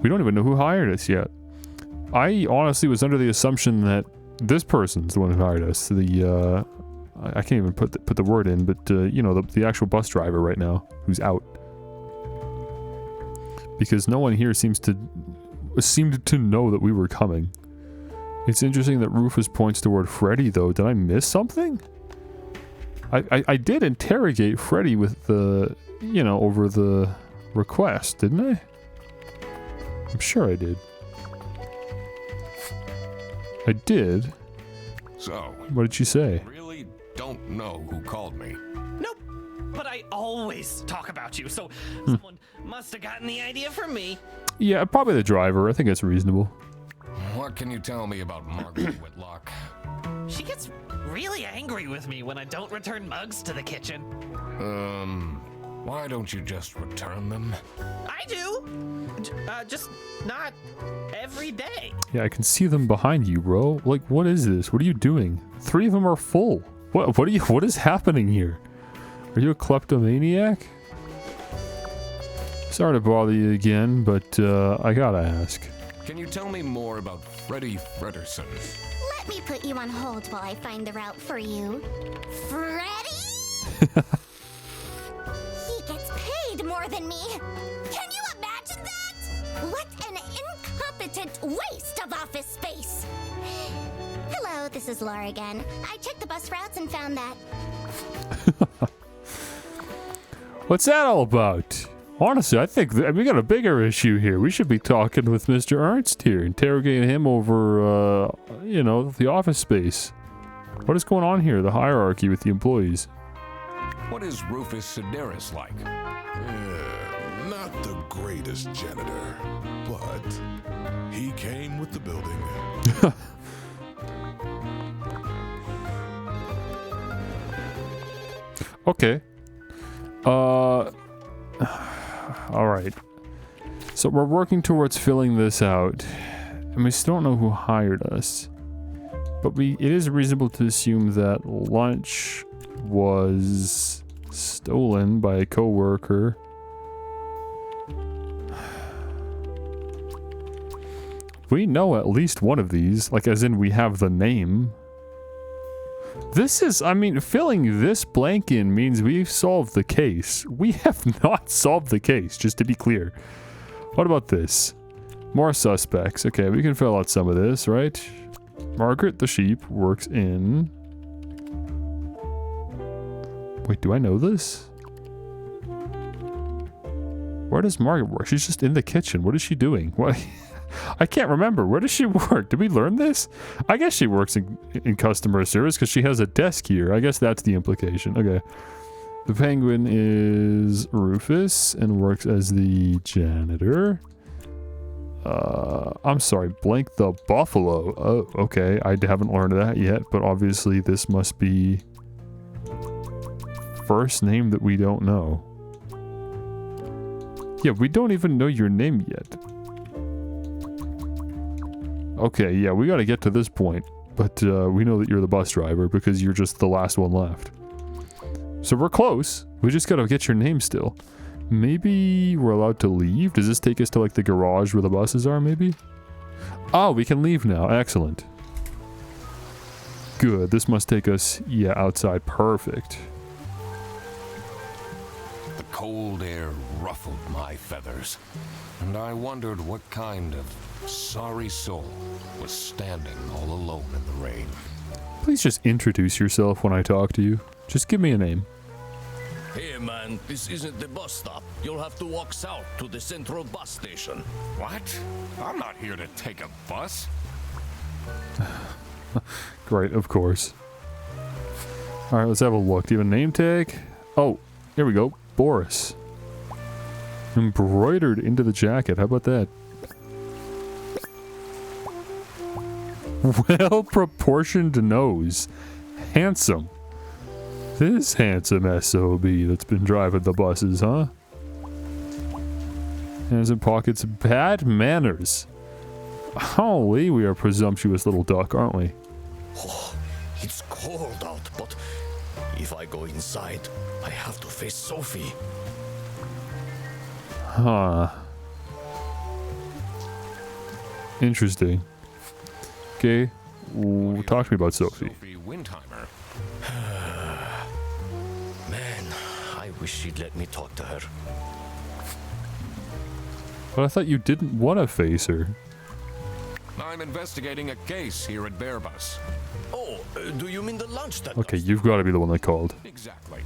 [SPEAKER 3] We don't even know who hired us yet. I honestly was under the assumption that this person's the one who hired us. The, I can't even put the word in, but, you know, the actual bus driver right now, who's out. Because no one here seemed to know that we were coming. It's interesting that Rufus points toward Freddy, though. Did I miss something? I did interrogate Freddy with the, you know, over the request, didn't I? I'm sure I did. I did.
[SPEAKER 4] So,
[SPEAKER 3] what did she say?
[SPEAKER 4] I really don't know who called me.
[SPEAKER 8] Nope. But I always talk about you, so someone must have gotten the idea from me.
[SPEAKER 3] Yeah, probably the driver. I think that's reasonable.
[SPEAKER 4] What can you tell me about Margaret Whitlock?
[SPEAKER 8] She gets really angry with me when I don't return mugs to the kitchen.
[SPEAKER 4] Why don't you just return them?
[SPEAKER 8] I do! Just not every day.
[SPEAKER 3] Yeah, I can see them behind you, bro. Like, what is this? What are you doing? 3 of them are full. What is happening here? Are you a kleptomaniac? Sorry to bother you again, but I gotta ask.
[SPEAKER 4] Can you tell me more about Freddie Frederson?
[SPEAKER 5] Let me put you on hold while I find the route for you. Freddy? He gets paid more than me. Can you imagine that? What an incompetent waste of office space. Hello, this is Laura again. I checked the bus routes and found that.
[SPEAKER 3] What's that all about? Honestly, I think we got a bigger issue here. We should be talking with Mr. Ernst here, interrogating him over, the office space. What is going on here? The hierarchy with the employees.
[SPEAKER 4] What is Rufus Sedaris like?
[SPEAKER 7] Not the greatest janitor, but he came with the building.
[SPEAKER 3] Okay. All right. So we're working towards filling this out, and we still don't know who hired us. But it is reasonable to assume that lunch was stolen by a coworker. We know at least one of these, like as in we have the name. This is, filling this blank in means we've solved the case. We have not solved the case, just to be clear. What about this? More suspects. Okay, we can fill out some of this, right? Margaret the sheep works in... Wait, do I know this? Where does Margaret work? She's just in the kitchen. What is she doing? What? I can't remember. Where does she work? Did we learn this? I guess she works in customer service because she has a desk here. I guess that's the implication. Okay. The penguin is Rufus and works as the janitor. I'm sorry, blank the buffalo. Oh, okay. I haven't learned that yet, but obviously this must be first name that we don't know. Yeah, we don't even know your name yet. Okay, yeah, we gotta get to this point, but we know that you're the bus driver because you're just the last one left. So we're close. We just gotta get your name still. Maybe we're allowed to leave? Does this take us to like the garage where the buses are, maybe? Oh, we can leave now. Excellent. Good. This must take us, outside. Perfect.
[SPEAKER 4] The cold air ruffled my feathers, and I wondered what kind of sorry soul was standing all alone in the rain.
[SPEAKER 3] Please just introduce yourself when I talk to you. Just give me a name.
[SPEAKER 12] Hey man, this isn't the bus stop. You'll have to walk south to the central bus station.
[SPEAKER 4] What? I'm not here to take a bus.
[SPEAKER 3] Great, of course. Alright, let's have a look. Do you have a name tag? Oh, here we go. Boris. Embroidered into the jacket. How about that? Well-proportioned nose. Handsome. This handsome SOB that's been driving the buses, huh? Hands in pockets, bad manners. Holy, we are a presumptuous little duck, aren't we?
[SPEAKER 12] Oh, it's cold out, but if I go inside, I have to face Sophie.
[SPEAKER 3] Huh. Interesting. Okay, talk to me about Sophie.
[SPEAKER 4] Sophie Windheimer.
[SPEAKER 12] Man, I wish she'd let me talk to her.
[SPEAKER 3] But I thought you didn't want to face her.
[SPEAKER 4] I'm investigating a case here at Bearbus.
[SPEAKER 12] Oh, do you mean the lunch that...
[SPEAKER 3] Okay, you've got to be the one that called.
[SPEAKER 4] Exactly.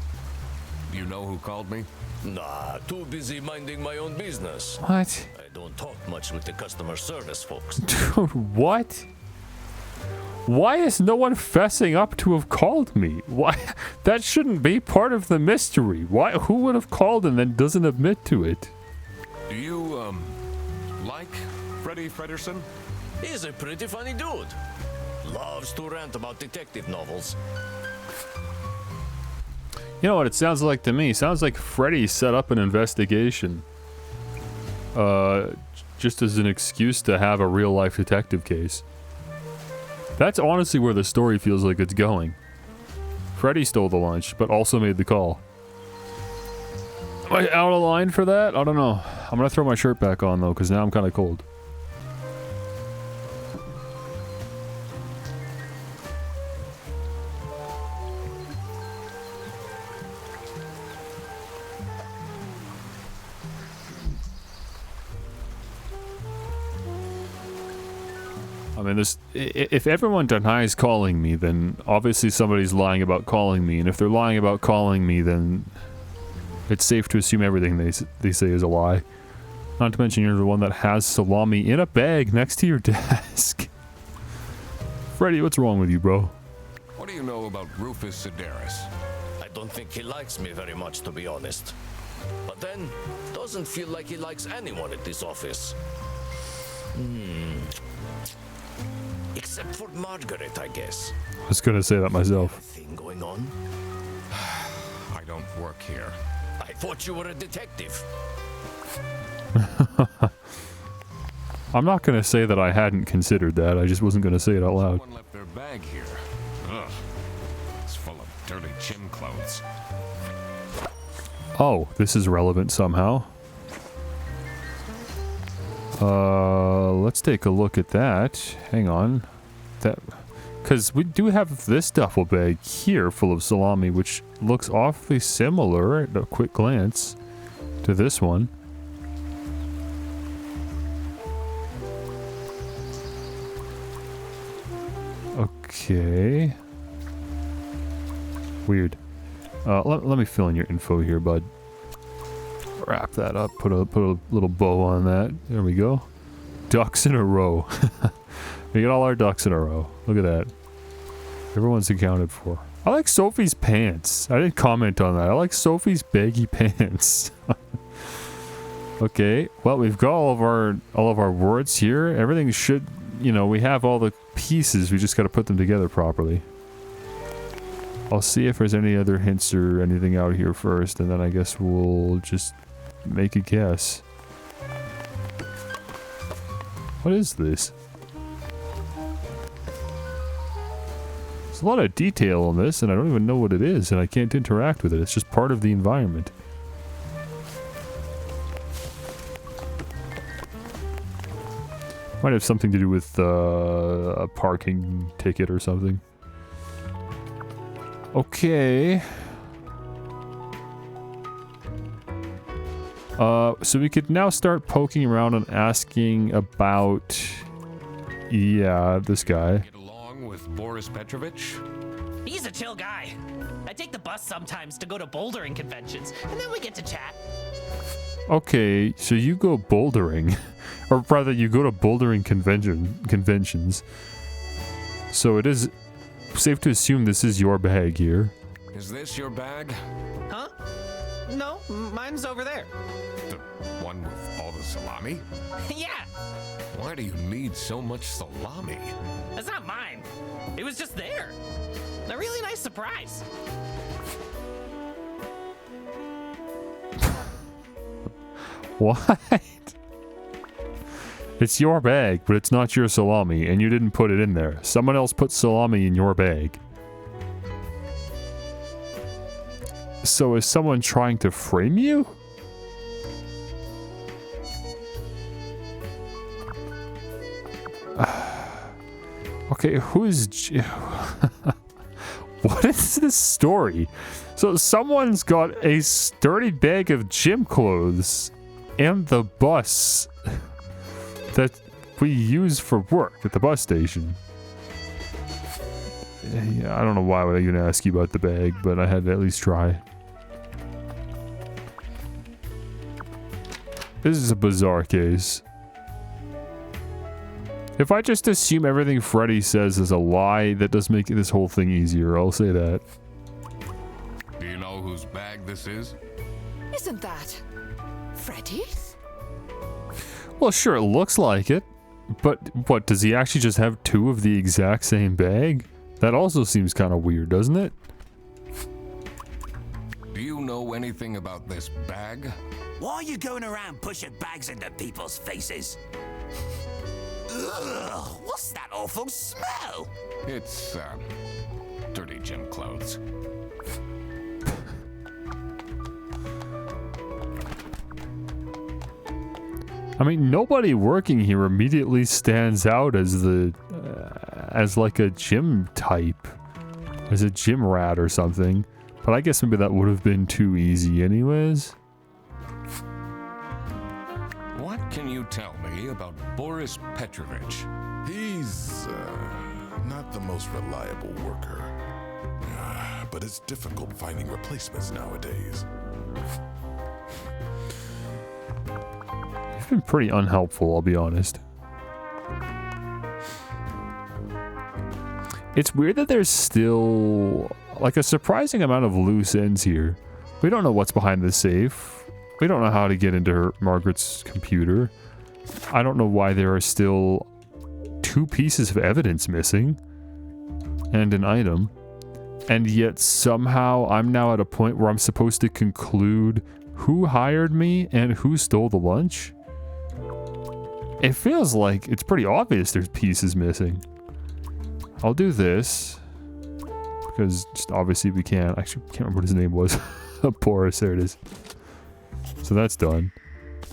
[SPEAKER 4] Do you know who called me?
[SPEAKER 12] Nah, too busy minding my own business.
[SPEAKER 3] What?
[SPEAKER 12] I don't talk much with the customer service folks.
[SPEAKER 3] Dude, what? Why is no one fessing up to have called me? Why? That shouldn't be part of the mystery. Why? Who would have called and then doesn't admit to it?
[SPEAKER 4] Do you, like Freddie Frederson?
[SPEAKER 12] He's a pretty funny dude. Loves to rant about detective novels.
[SPEAKER 3] You know what it sounds like to me? Sounds like Freddy set up an investigation. Just as an excuse to have a real-life detective case. That's honestly where the story feels like it's going. Freddy stole the lunch, but also made the call. Am I out of line for that? I don't know. I'm gonna throw my shirt back on, though, because now I'm kind of cold. I mean, if everyone denies calling me, then obviously somebody's lying about calling me, and if they're lying about calling me, then it's safe to assume everything they say is a lie. Not to mention you're the one that has salami in a bag next to your desk. Freddy, what's wrong with you, bro?
[SPEAKER 4] What do you know about Rufus Sedaris?
[SPEAKER 12] I don't think he likes me very much, to be honest. But then, doesn't feel like he likes anyone at this office. Except for Margaret, I guess.
[SPEAKER 3] I was gonna say that myself.
[SPEAKER 12] Thing going on?
[SPEAKER 4] I don't work here.
[SPEAKER 12] I thought you were a detective.
[SPEAKER 3] I'm not gonna say that I hadn't considered that. I just wasn't gonna say it out loud.
[SPEAKER 4] Someone left their bag here. Ugh. It's full of dirty gym clothes.
[SPEAKER 3] Oh, this is relevant somehow. Let's take a look at that. Hang on. Because we do have this duffel bag here full of salami, which looks awfully similar at a quick glance to this one. Okay. Weird. Let me fill in your info here, bud. Wrap that up, put a little bow on that. There we go. Ducks in a row. We get all our ducks in a row. Look at that. Everyone's accounted for. I like Sophie's pants. I didn't comment on that. I like Sophie's baggy pants. Okay, well, we've got all of our words here. Everything should, you know, we have all the pieces. We just got to put them together properly. I'll see if there's any other hints or anything out here first, and then I guess we'll just make a guess. What is this? There's a lot of detail on this, and I don't even know what it is, and I can't interact with it. It's just part of the environment. Might have something to do with a parking ticket or something. Okay. So we could now start poking around and asking about, yeah, this guy.
[SPEAKER 4] Get along with Boris Petrovich?
[SPEAKER 8] He's a chill guy. I take the bus sometimes to go to bouldering conventions, and then we get to chat.
[SPEAKER 3] Okay, so you go bouldering, or rather you go to bouldering conventions. So it is safe to assume this is your bag here.
[SPEAKER 4] Is this your bag?
[SPEAKER 8] Huh? No, mine's over there.
[SPEAKER 4] The one with all the salami?
[SPEAKER 8] Yeah,
[SPEAKER 4] Why do you need so much salami?
[SPEAKER 8] that's not mine. It was just there. A really nice surprise.
[SPEAKER 3] What? It's your bag, but it's not your salami, and you didn't put it in there. Someone else put salami in your bag. So is someone trying to frame you? Okay, who is... What is this story? So someone's got a sturdy bag of gym clothes and the bus that we use for work at the bus station. Yeah, I don't know why would I even ask you about the bag, but I had to at least try. This is a bizarre case. If I just assume everything Freddy says is a lie, that does make this whole thing easier, I'll say that.
[SPEAKER 4] Do you know whose bag this is?
[SPEAKER 10] Isn't that Freddy's?
[SPEAKER 3] Well, sure, it looks like it. But what, does he actually just have two of the exact same bag? That also seems kind of weird, doesn't it?
[SPEAKER 4] Do you know anything about this bag?
[SPEAKER 11] Why are you going around pushing bags into people's faces? Ugh, what's that awful smell?
[SPEAKER 4] It's, dirty gym clothes.
[SPEAKER 3] I mean, nobody working here immediately stands out as the, as like a gym type. As a gym rat or something. But I guess maybe that would have been too easy anyways.
[SPEAKER 4] What can you tell me about Boris Petrovich?
[SPEAKER 7] He's not the most reliable worker. But it's difficult finding replacements nowadays.
[SPEAKER 3] He's been pretty unhelpful, I'll be honest. It's weird that there's still like a surprising amount of loose ends here. We don't know what's behind the safe. We don't know how to get into Margaret's computer. I don't know why there are still 2 pieces of evidence missing. And an item. And yet somehow I'm now at a point where I'm supposed to conclude who hired me and who stole the lunch. It feels like it's pretty obvious there's pieces missing. I'll do this. Because just obviously we can't. Actually, can't remember what his name was. Boris, there it is. So that's done.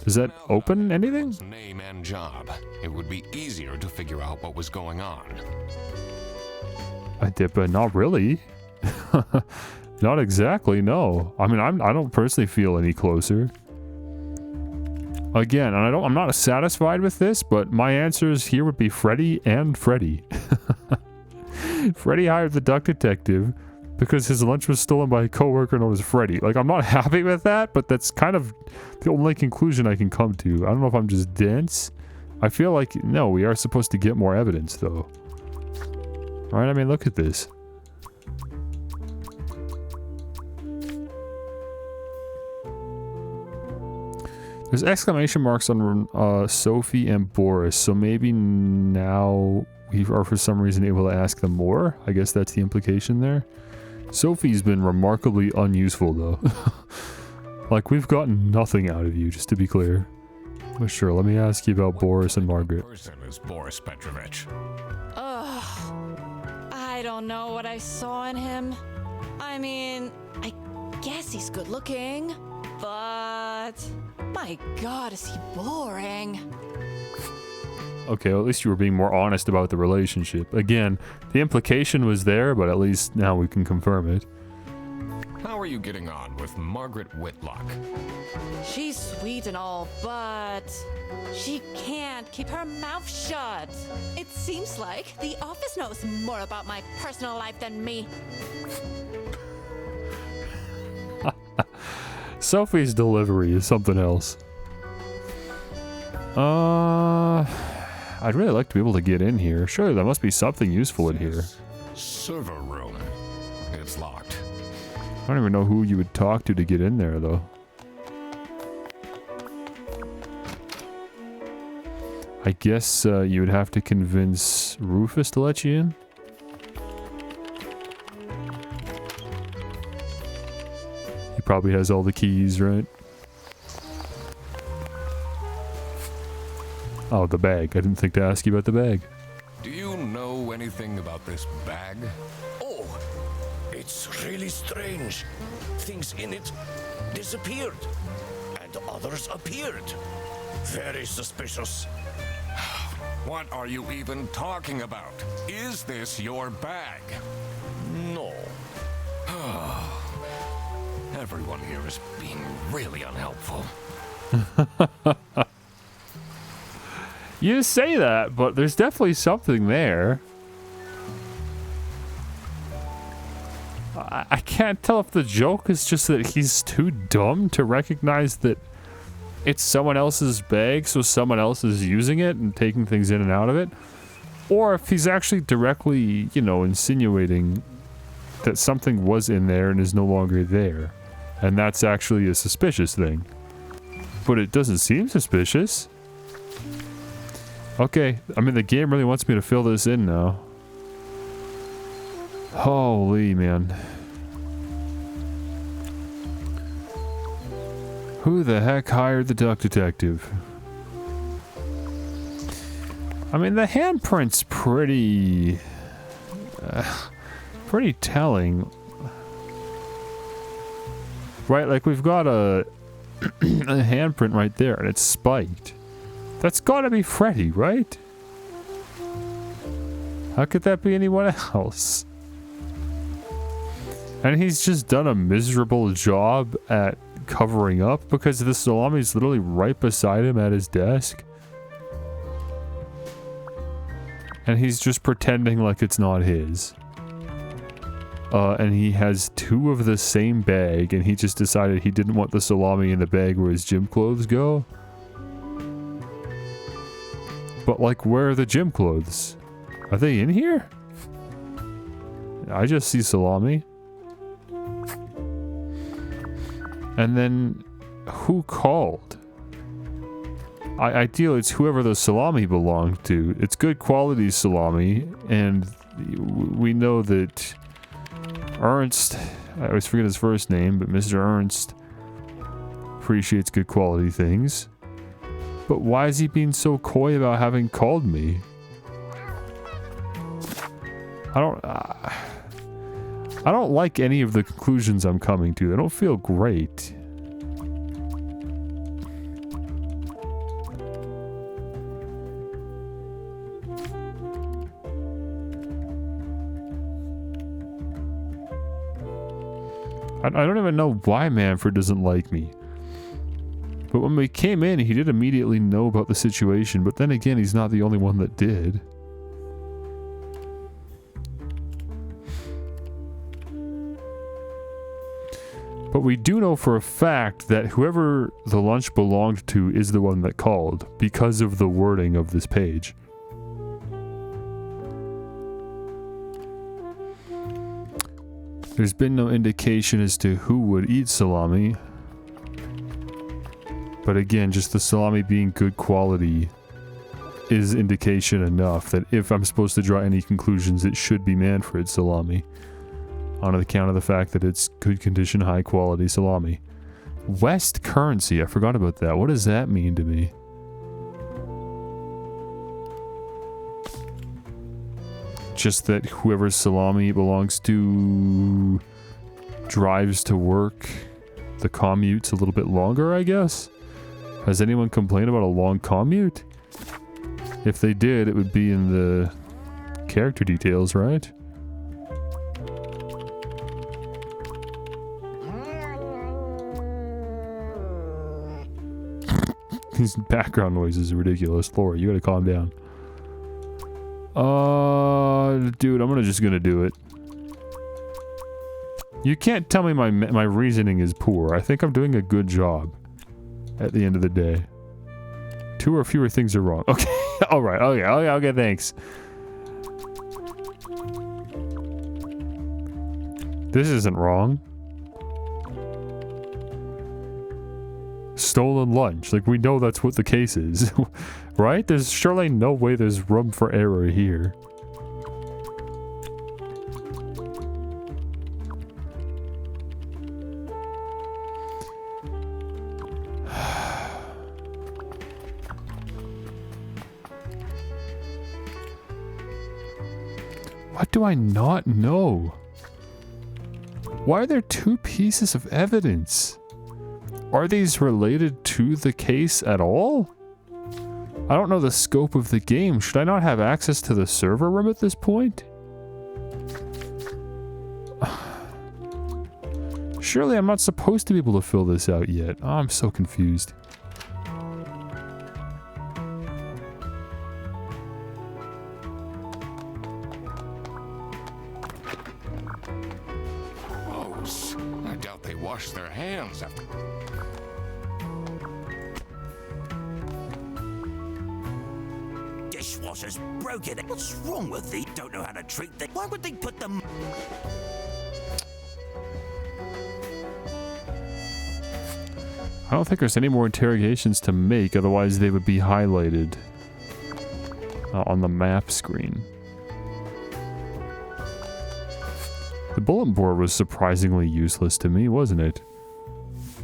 [SPEAKER 3] Does that open anything?
[SPEAKER 4] Name and job. It would be easier to figure out what was going on.
[SPEAKER 3] I did, but not really. Not exactly, no. I mean, I don't personally feel any closer. Again, and I'm not satisfied with this, but my answers here would be Freddy and Freddy. Freddy hired the duck detective because his lunch was stolen by a coworker known as Freddy. Like, I'm not happy with that, but that's kind of the only conclusion I can come to. I don't know if I'm just dense. I feel like, no, we are supposed to get more evidence, though. Alright, I mean, look at this. There's exclamation marks on Sophie and Boris, so maybe now we are for some reason able to ask them more. I guess that's the implication there. Sophie's been remarkably unuseful though. Like, we've gotten nothing out of you, just to be clear. But sure, let me ask you about Boris and Margaret.
[SPEAKER 4] Person is Boris Petrovich.
[SPEAKER 9] Ugh. I don't know what I saw in him. I mean, I guess he's good looking, but my god, is he boring.
[SPEAKER 3] Okay, well, at least you were being more honest about the relationship. Again, the implication was there, but at least now we can confirm it.
[SPEAKER 4] How are you getting on with Margaret Whitlock?
[SPEAKER 9] She's sweet and all, but she can't keep her mouth shut. It seems like the office knows more about my personal life than me.
[SPEAKER 3] Sophie's delivery is something else. I'd really like to be able to get in here. Surely there must be something useful in here.
[SPEAKER 4] Server room. It's locked.
[SPEAKER 3] I don't even know who you would talk to get in there, though. I guess you would have to convince Rufus to let you in. He probably has all the keys, right? Oh, the bag. I didn't think to ask you about the bag.
[SPEAKER 4] Do you know anything about this bag?
[SPEAKER 12] Oh, it's really strange. Things in it disappeared, and others appeared. Very suspicious.
[SPEAKER 4] What are you even talking about? Is this your bag?
[SPEAKER 12] No.
[SPEAKER 4] Everyone here is being really unhelpful.
[SPEAKER 3] You say that, but there's definitely something there. I can't tell if the joke is just that he's too dumb to recognize that it's someone else's bag, so someone else is using it and taking things in and out of it. Or if he's actually directly, you know, insinuating that something was in there and is no longer there. And that's actually a suspicious thing. But it doesn't seem suspicious. Okay, I mean, the game really wants me to fill this in now. Holy man. Who the heck hired the duck detective? I mean, the handprint's pretty... pretty telling. Right, like we've got a, a handprint right there, and it's spiked. That's gotta be Freddy, right? How could that be anyone else? And he's just done a miserable job at covering up because the salami's literally right beside him at his desk. And he's just pretending like it's not his. And he has 2 of the same bag, and he just decided he didn't want the salami in the bag where his gym clothes go. But, like, where are the gym clothes? Are they in here? I just see salami. And then, who called? Ideally, it's whoever the salami belonged to. It's good quality salami, and we know that Ernst, I always forget his first name, but Mr. Ernst appreciates good quality things. But why is he being so coy about having called me? I don't like any of the conclusions I'm coming to. They don't feel great. I don't even know why Manfred doesn't like me. But when we came in, he did immediately know about the situation, but then again, he's not the only one that did. But we do know for a fact that whoever the lunch belonged to is the one that called, because of the wording of this page. There's been no indication as to who would eat salami. But again, just the salami being good quality is indication enough that if I'm supposed to draw any conclusions, it should be Manfred salami. On account of the fact that it's good condition, high quality salami. West currency, I forgot about that. What does that mean to me? Just that whoever salami belongs to drives to work. The commute's a little bit longer, I guess? Has anyone complained about a long commute? If they did, it would be in the character details, right? These background noises are ridiculous. Laura, you gotta calm down. Dude, I'm just gonna do it. You can't tell me my reasoning is poor. I think I'm doing a good job. At the end of the day. 2 or fewer things are wrong. Okay, alright, okay, thanks. This isn't wrong. Stolen lunch. Like, we know that's what the case is. Right? There's surely no way there's room for error here. What do I not know? Why are there 2 pieces of evidence? Are these related to the case at all? I don't know the scope of the game. Should I not have access to the server room at this point? Surely I'm not supposed to be able to fill this out yet. Oh, I'm so confused.
[SPEAKER 4] Gross. I doubt they wash their hands after...
[SPEAKER 11] Dishwasher's broken. What's wrong with these? Don't know how to treat them. Why would they put them...
[SPEAKER 3] I don't think there's any more interrogations to make, otherwise they would be highlighted. on the map screen. The bulletin board was surprisingly useless to me, wasn't it?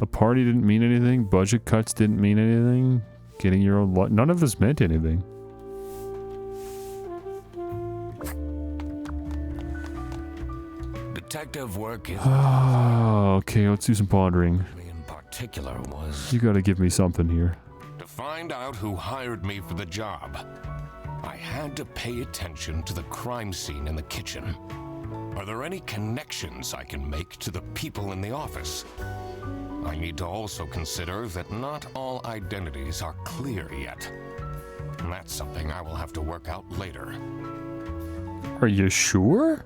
[SPEAKER 3] A party didn't mean anything, budget cuts didn't mean anything, getting your own none of this meant anything.
[SPEAKER 4] Detective work is...
[SPEAKER 3] Oh, okay, let's do some pondering.
[SPEAKER 4] Me in particular was...
[SPEAKER 3] You gotta give me something here.
[SPEAKER 4] To find out who hired me for the job, I had to pay attention to the crime scene in the kitchen. Are there any connections I can make to the people in the office? I need to also consider that not all identities are clear yet. And that's something I will have to work out later.
[SPEAKER 3] Are you sure?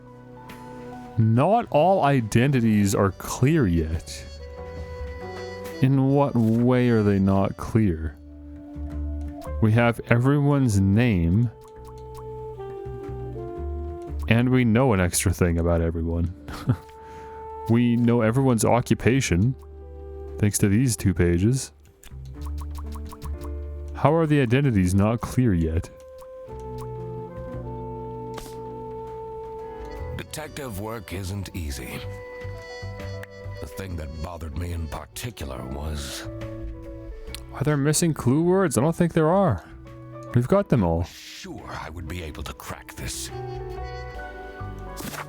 [SPEAKER 3] Not all identities are clear yet. In what way are they not clear? We have everyone's name. And we know an extra thing about everyone. We know everyone's occupation, thanks to these 2 pages. How are the identities not clear yet?
[SPEAKER 4] Detective work isn't easy. The thing that bothered me in particular was...
[SPEAKER 3] Are there missing clue words? I don't think there are. We've got them all.
[SPEAKER 4] Sure, I would be able to crack this.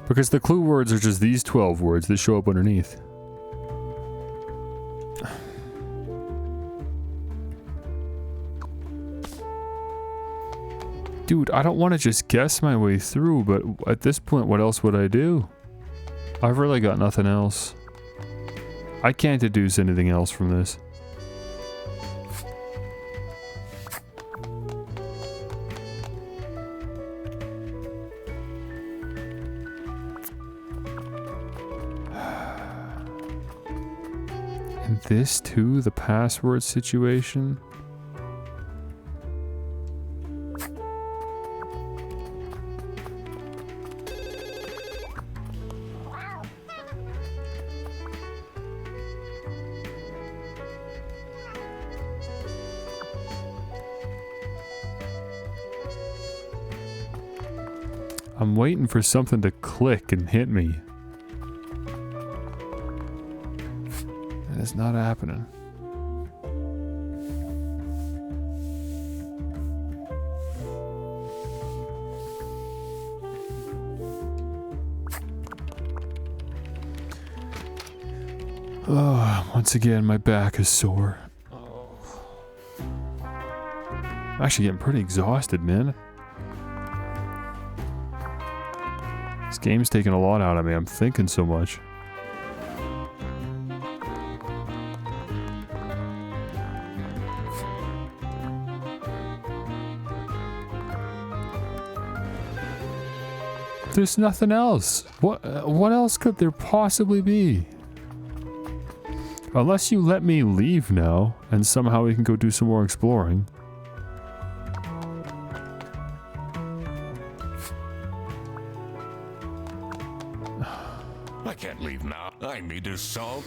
[SPEAKER 3] Because the clue words are just these 12 words that show up underneath. Dude, I don't want to just guess my way through, but at this point, what else would I do? I've really got nothing else. I can't deduce anything else from this. And this too, the password situation. I'm waiting for something to click and hit me. And it's not happening. Oh, once again, my back is sore. I'm actually getting pretty exhausted, man. This game's taking a lot out of me. I'm thinking so much. There's nothing else. What else could there possibly be? Unless you let me leave now, and somehow we can go do some more exploring.
[SPEAKER 4] I can't leave now. I need to solve.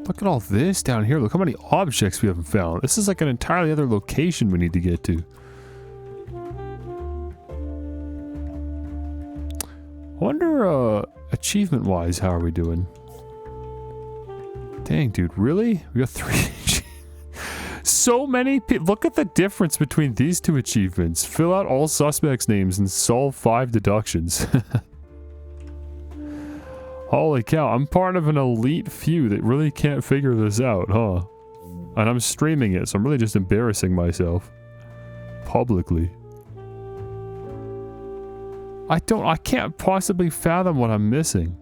[SPEAKER 3] Look at all this down here. Look how many objects we haven't found. This is like an entirely other location we need to get to. I wonder, achievement-wise, how are we doing? Dang, dude, really? We got 3 So many look at the difference between these 2 achievements. Fill out all suspects' names and solve 5 deductions. Holy cow, I'm part of an elite few that really can't figure this out, huh? And I'm streaming it, so I'm really just embarrassing myself. Publicly. I can't possibly fathom what I'm missing.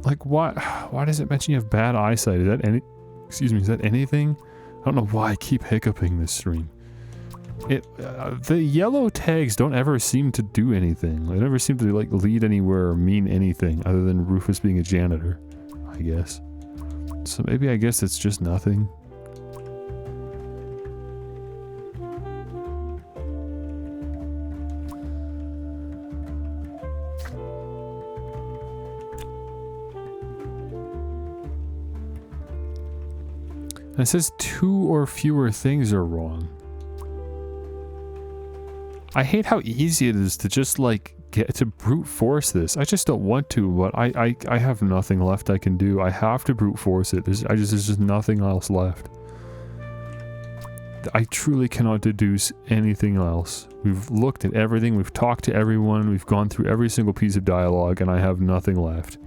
[SPEAKER 3] Like, why does it mention you have bad eyesight? Is that any... Excuse me, is that anything? I don't know why I keep hiccuping this stream. The yellow tags don't ever seem to do anything. They never seem to like lead anywhere or mean anything other than Rufus being a janitor, I guess. So maybe I guess it's just nothing. And it says 2 or fewer things are wrong. I hate how easy it is to just like get to brute force this. I just don't want to, but I have nothing left I can do. I have to brute force it. There's just nothing else left. I truly cannot deduce anything else. We've looked at everything, we've talked to everyone, we've gone through every single piece of dialogue, and I have nothing left.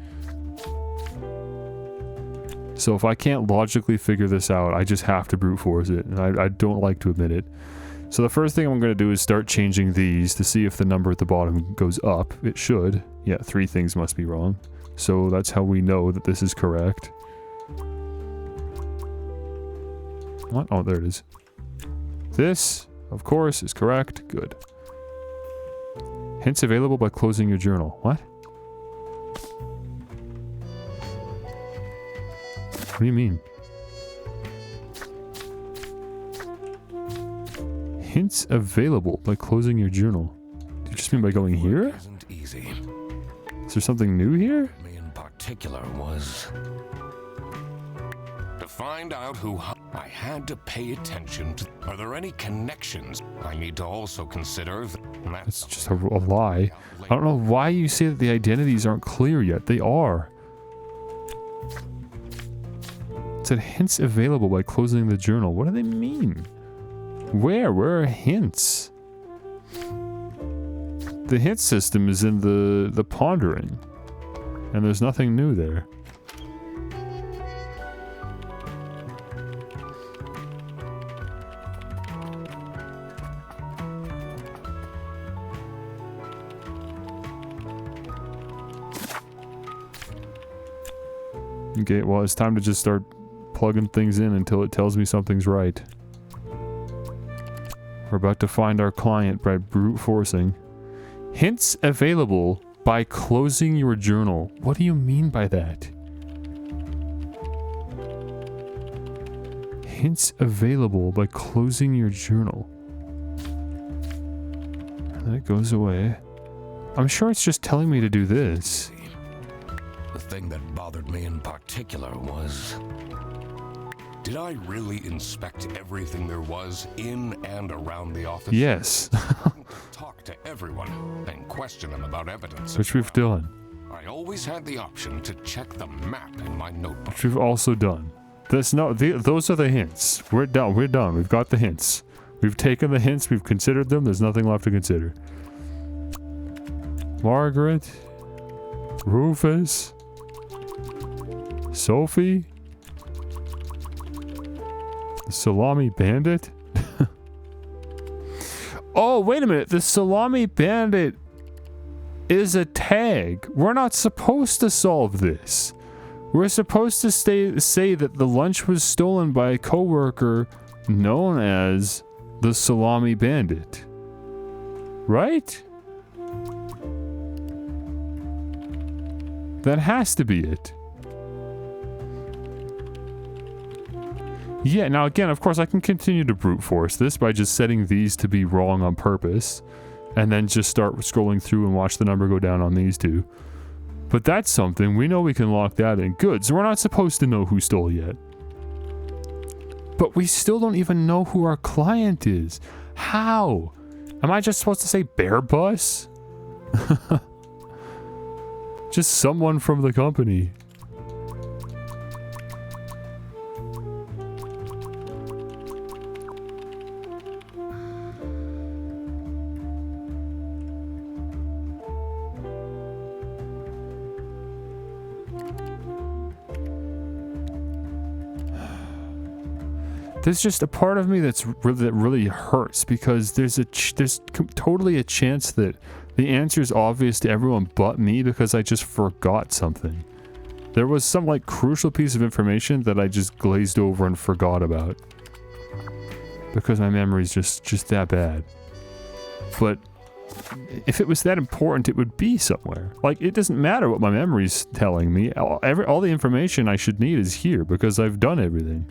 [SPEAKER 3] So if I can't logically figure this out, I just have to brute force it, and I don't like to admit it. So the first thing I'm going to do is start changing these to see if the number at the bottom goes up. It should. Yeah, 3 things must be wrong. So that's how we know that this is correct. What? Oh, there it is. This, of course, is correct. Good. Hints available by closing your journal. What? What do you mean? Hints available by closing your journal. Do you just mean by going here?
[SPEAKER 4] Isn't easy.
[SPEAKER 3] Is there something new here?
[SPEAKER 4] Me in particular was to find out who I had to pay attention to. Are there any connections? I need to also consider
[SPEAKER 3] That's just a lie. I don't know why you say that the identities aren't clear yet. They are. It said hints available by closing the journal. What do they mean? Where are hints? The hint system is in the pondering. And there's nothing new there. Okay, well, it's time to just start plugging things in until it tells me something's right. We're about to find our client by brute forcing. Hints available by closing your journal. What do you mean by that? Hints available by closing your journal. And then it goes away. I'm sure it's just telling me to do this.
[SPEAKER 4] The thing that bothered me in particular was, did I really inspect everything there was in and around the office?
[SPEAKER 3] Yes.
[SPEAKER 4] Talk to everyone and question them about evidence.
[SPEAKER 3] Which we've done.
[SPEAKER 4] I always had the option to check the map in my notebook.
[SPEAKER 3] Which we've also done. Those are the hints. We're done. We're done. We've got the hints. We've taken the hints. We've considered them. There's nothing left to consider. Margaret. Rufus. Sophie. The Salami Bandit. Oh, wait a minute. The Salami Bandit is a tag. We're not supposed to solve this. We're supposed to say that the lunch was stolen by a coworker known as the Salami Bandit. Right? That has to be it. Yeah, now again, of course, I can continue to brute force this by just setting these to be wrong on purpose, and then just start scrolling through and watch the number go down on these two. But that's something, we know we can lock that in. Good, so we're not supposed to know who stole yet. But we still don't even know who our client is. How? Am I just supposed to say Bear Bus? Just someone from the company. There's just a part of me that really hurts because there's totally a chance that the answer is obvious to everyone but me because I just forgot something. There was some, like, crucial piece of information that I just glazed over and forgot about. Because my memory's just that bad. But if it was that important, it would be somewhere. Like, it doesn't matter what my memory's telling me. All the information I should need is here because I've done everything.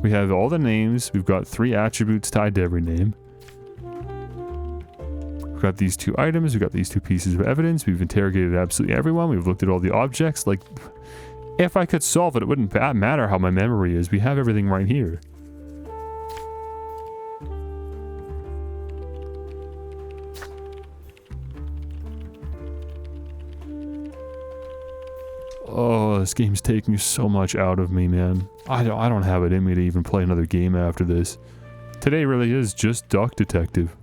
[SPEAKER 3] We have all the names. We've got 3 attributes tied to every name. We've got these 2 items. We've got these 2 pieces of evidence. We've interrogated absolutely everyone. We've looked at all the objects. Like, if I could solve it, it wouldn't matter how my memory is. We have everything right here. Oh, this game's taking so much out of me, man. I don't have it in me to even play another game after this. Today really is just Duck Detective.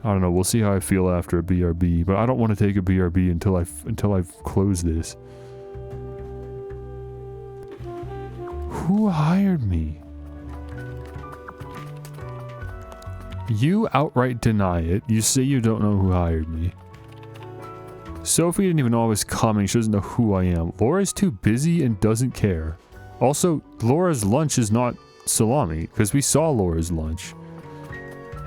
[SPEAKER 3] I don't know, we'll see how I feel after a BRB, but I don't want to take a BRB until I've closed this. Who hired me? You outright deny it. You say you don't know who hired me. Sophie didn't even know I was coming. She doesn't know who I am. Laura's too busy and doesn't care. Also, Laura's lunch is not salami, because we saw Laura's lunch.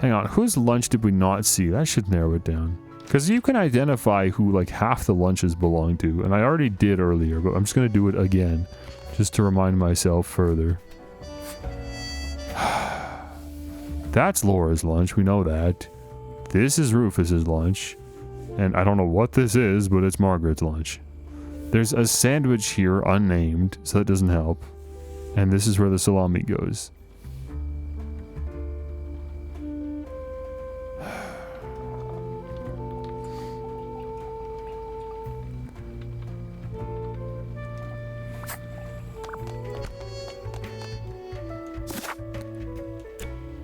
[SPEAKER 3] Hang on, whose lunch did we not see? That should narrow it down. Because you can identify who, like, half the lunches belong to, and I already did earlier, but I'm just going to do it again, just to remind myself further. That's Laura's lunch, we know that. This is Rufus's lunch. And I don't know what this is, but it's Margaret's lunch. There's a sandwich here, unnamed, so that doesn't help. And this is where the salami goes.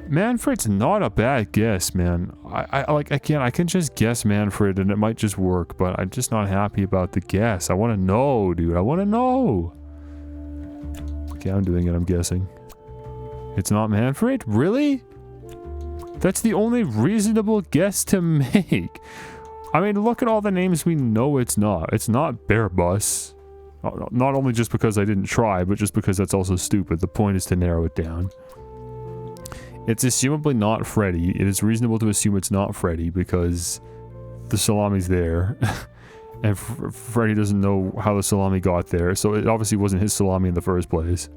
[SPEAKER 3] Manfred's not a bad guess, man. I can just guess Manfred and it might just work, but I'm just not happy about the guess. I want to know, dude. I want to know. Okay, I'm doing it, I'm guessing. It's not Manfred? Really? That's the only reasonable guess to make. I mean, look at all the names we know it's not. It's not Bearbus. Not only just because I didn't try, but just because that's also stupid. The point is to narrow it down. It's assumably not Freddy. It is reasonable to assume it's not Freddy because the salami's there. And Freddy doesn't know how the salami got there, so it obviously wasn't his salami in the first place.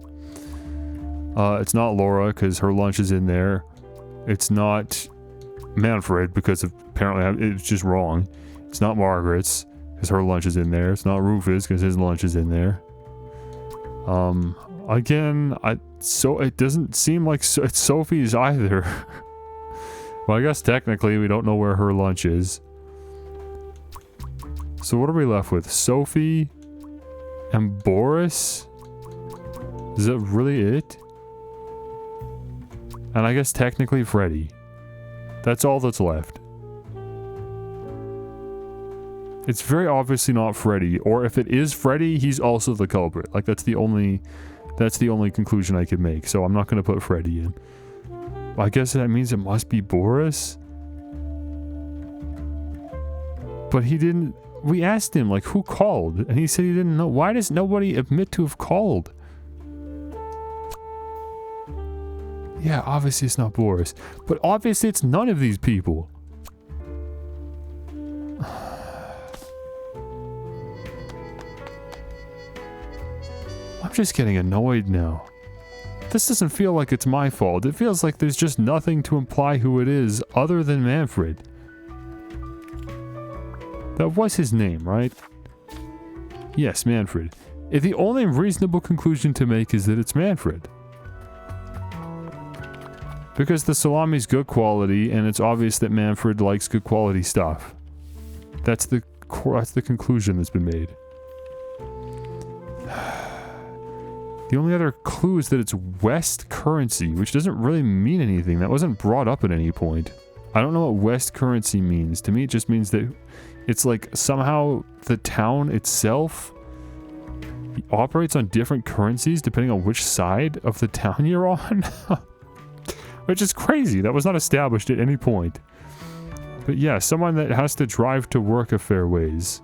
[SPEAKER 3] It's not Laura because her lunch is in there. It's not Manfred because apparently it's just wrong. It's not Margaret's because her lunch is in there. It's not Rufus because his lunch is in there. Again, so it doesn't seem like it's Sophie's either. Well, I guess technically we don't know where her lunch is. So what are we left with? Sophie and Boris? Is that really it? And I guess technically Freddy. That's all that's left. It's very obviously not Freddy, or if it is Freddy, he's also the culprit. Like, that's the only conclusion I could make, so I'm not going to put Freddy in. I guess that means it must be Boris? But he didn't... We asked him, like, who called? And he said he didn't know. Why does nobody admit to have called? Yeah, obviously it's not Boris. But obviously it's none of these people. I'm just getting annoyed now. This doesn't feel like it's my fault. It feels like there's just nothing to imply who it is other than Manfred. That was his name, right? Yes, Manfred. The only reasonable conclusion to make is that it's Manfred. Because the salami's good quality, and it's obvious that Manfred likes good quality stuff. That's the conclusion that's been made. The only other clue is that it's West currency, which doesn't really mean anything. That wasn't brought up at any point. I don't know what West currency means. To me, it just means that it's like somehow the town itself operates on different currencies depending on which side of the town you're on. Which is crazy. That was not established at any point. But yeah, someone that has to drive to work a fair ways.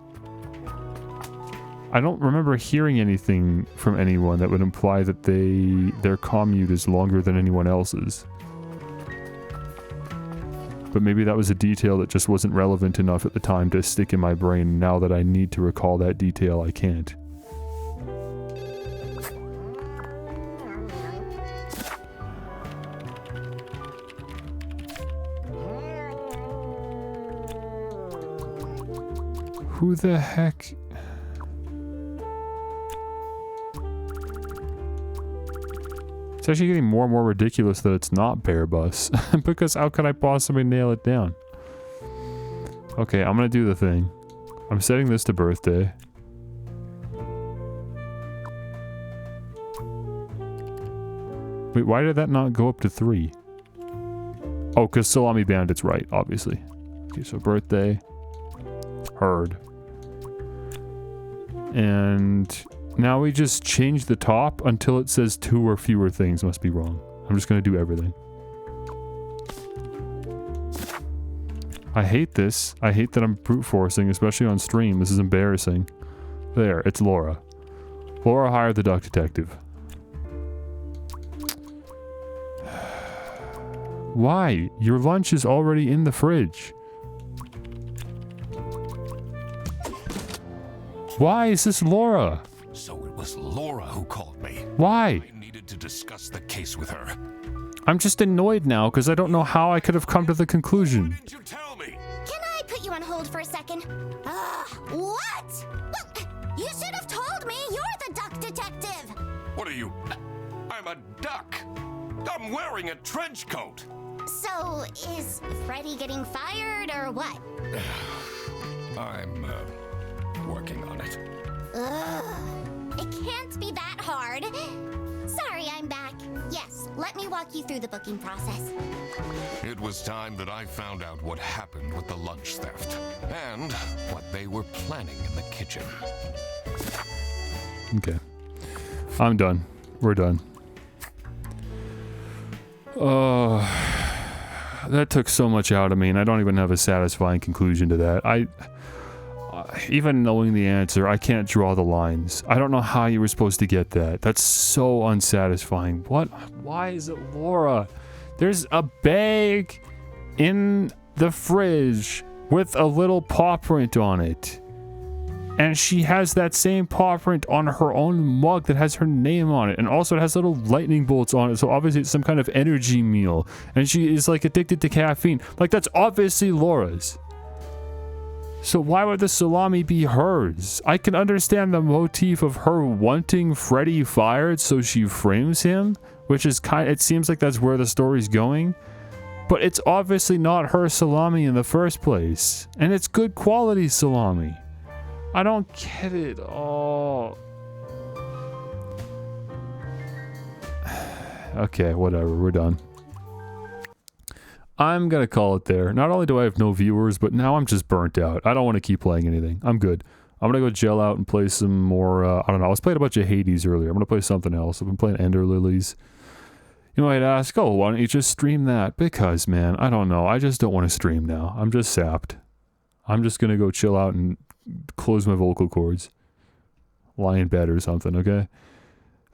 [SPEAKER 3] I don't remember hearing anything from anyone that would imply that their commute is longer than anyone else's. But maybe that was a detail that just wasn't relevant enough at the time to stick in my brain. Now that I need to recall that detail, I can't. Who the heck? It's actually getting more and more ridiculous that it's not Bear Bus. Because how could I possibly nail it down? Okay, I'm gonna do the thing. I'm setting this to birthday. Wait, why did that not go up to 3? Oh, because Salami Bandit's right, obviously. Okay, so birthday. Heard. And now we just change the top until it says 2 or fewer things must be wrong. I'm just gonna do everything. I hate this. I hate that I'm brute forcing, especially on stream. This is embarrassing. There, it's Laura. Laura hired the duck detective. Why? Your lunch is already in the fridge. Why is this Laura?
[SPEAKER 4] So it was Laura who called me.
[SPEAKER 3] Why?
[SPEAKER 4] I needed to discuss the case with her.
[SPEAKER 3] I'm just annoyed now because I don't know how I could have come to the conclusion.
[SPEAKER 4] Why didn't you tell me?
[SPEAKER 5] Can I put you on hold for a second? What? Well, you should have told me you're the duck detective.
[SPEAKER 4] What are you? I'm a duck. I'm wearing a trench coat.
[SPEAKER 5] So, is Freddy getting fired or what?
[SPEAKER 4] I'm, working on it.
[SPEAKER 5] It can't be that hard. Sorry, I'm back. Yes, let me walk you through the booking process.
[SPEAKER 4] It was time that I found out what happened with the lunch theft and what they were planning in the kitchen.
[SPEAKER 3] Okay. I'm done. We're done. That took so much out of me, and I don't even have a satisfying conclusion to that. Even knowing the answer, I can't draw the lines. I don't know how you were supposed to get that. That's so unsatisfying. What? Why is it Laura? There's a bag in the fridge with a little paw print on it. And she has that same paw print on her own mug that has her name on it. And also it has little lightning bolts on it. So obviously it's some kind of energy meal. And she is like addicted to caffeine. Like that's obviously Laura's. So why would the salami be hers? I can understand the motif of her wanting Freddy fired so she frames him. Which is it seems like that's where the story's going. But it's obviously not her salami in the first place. And it's good quality salami. I don't get it. Oh. Okay, whatever. We're done. I'm gonna call it there. Not only do I have no viewers, but now I'm just burnt out. I don't want to keep playing anything. I'm good. I'm gonna go gel out and play some more, I don't know. I was playing a bunch of Hades earlier. I'm gonna play something else. I've been playing Ender Lilies. You might ask, oh, why don't you just stream that? Because, man, I don't know. I just don't want to stream now. I'm just sapped. I'm just gonna go chill out and close my vocal cords. Lie in bed or something, okay?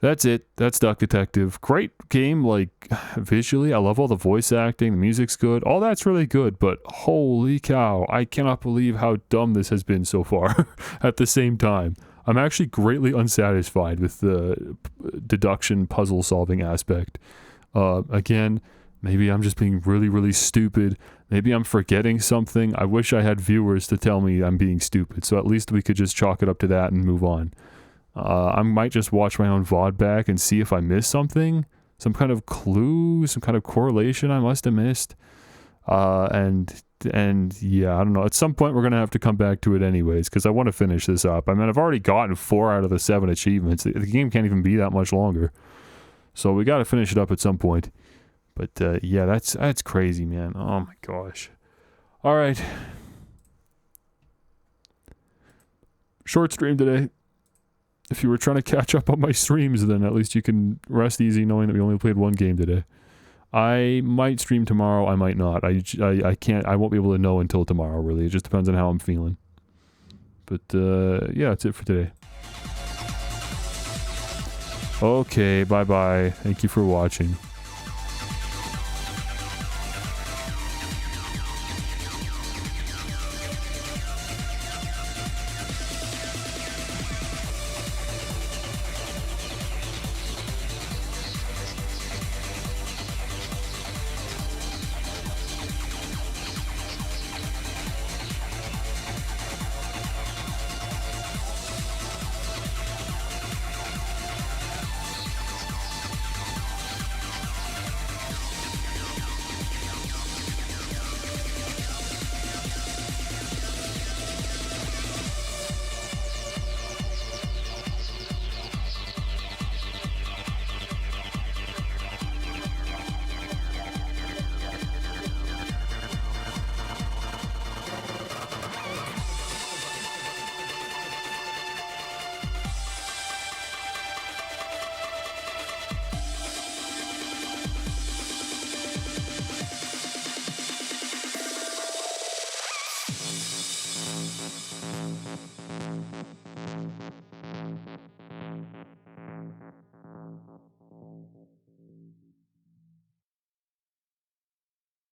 [SPEAKER 3] That's it. That's Duck Detective. Great game, like, visually. I love all the voice acting. The music's good. All that's really good, but holy cow. I cannot believe how dumb this has been so far at the same time. I'm actually greatly unsatisfied with the deduction puzzle solving aspect. Again, maybe I'm just being really, really stupid. Maybe I'm forgetting something. I wish I had viewers to tell me I'm being stupid, so at least we could just chalk it up to that and move on. I might just watch my own VOD back and see if I missed something. Some kind of clue, some kind of correlation I must have missed. And yeah, I don't know. At some point we're going to have to come back to it anyways, because I want to finish this up. I mean, I've already gotten 4 out of the 7 achievements. The game can't even be that much longer. So we got to finish it up at some point. But yeah, that's crazy, man. Oh my gosh. All right. Short stream today. If you were trying to catch up on my streams, then at least you can rest easy knowing that we only played one game today. I might stream tomorrow, I might not. I won't be able to know until tomorrow, really. It just depends on how I'm feeling. But yeah, that's it for today. Okay, bye-bye. Thank you for watching.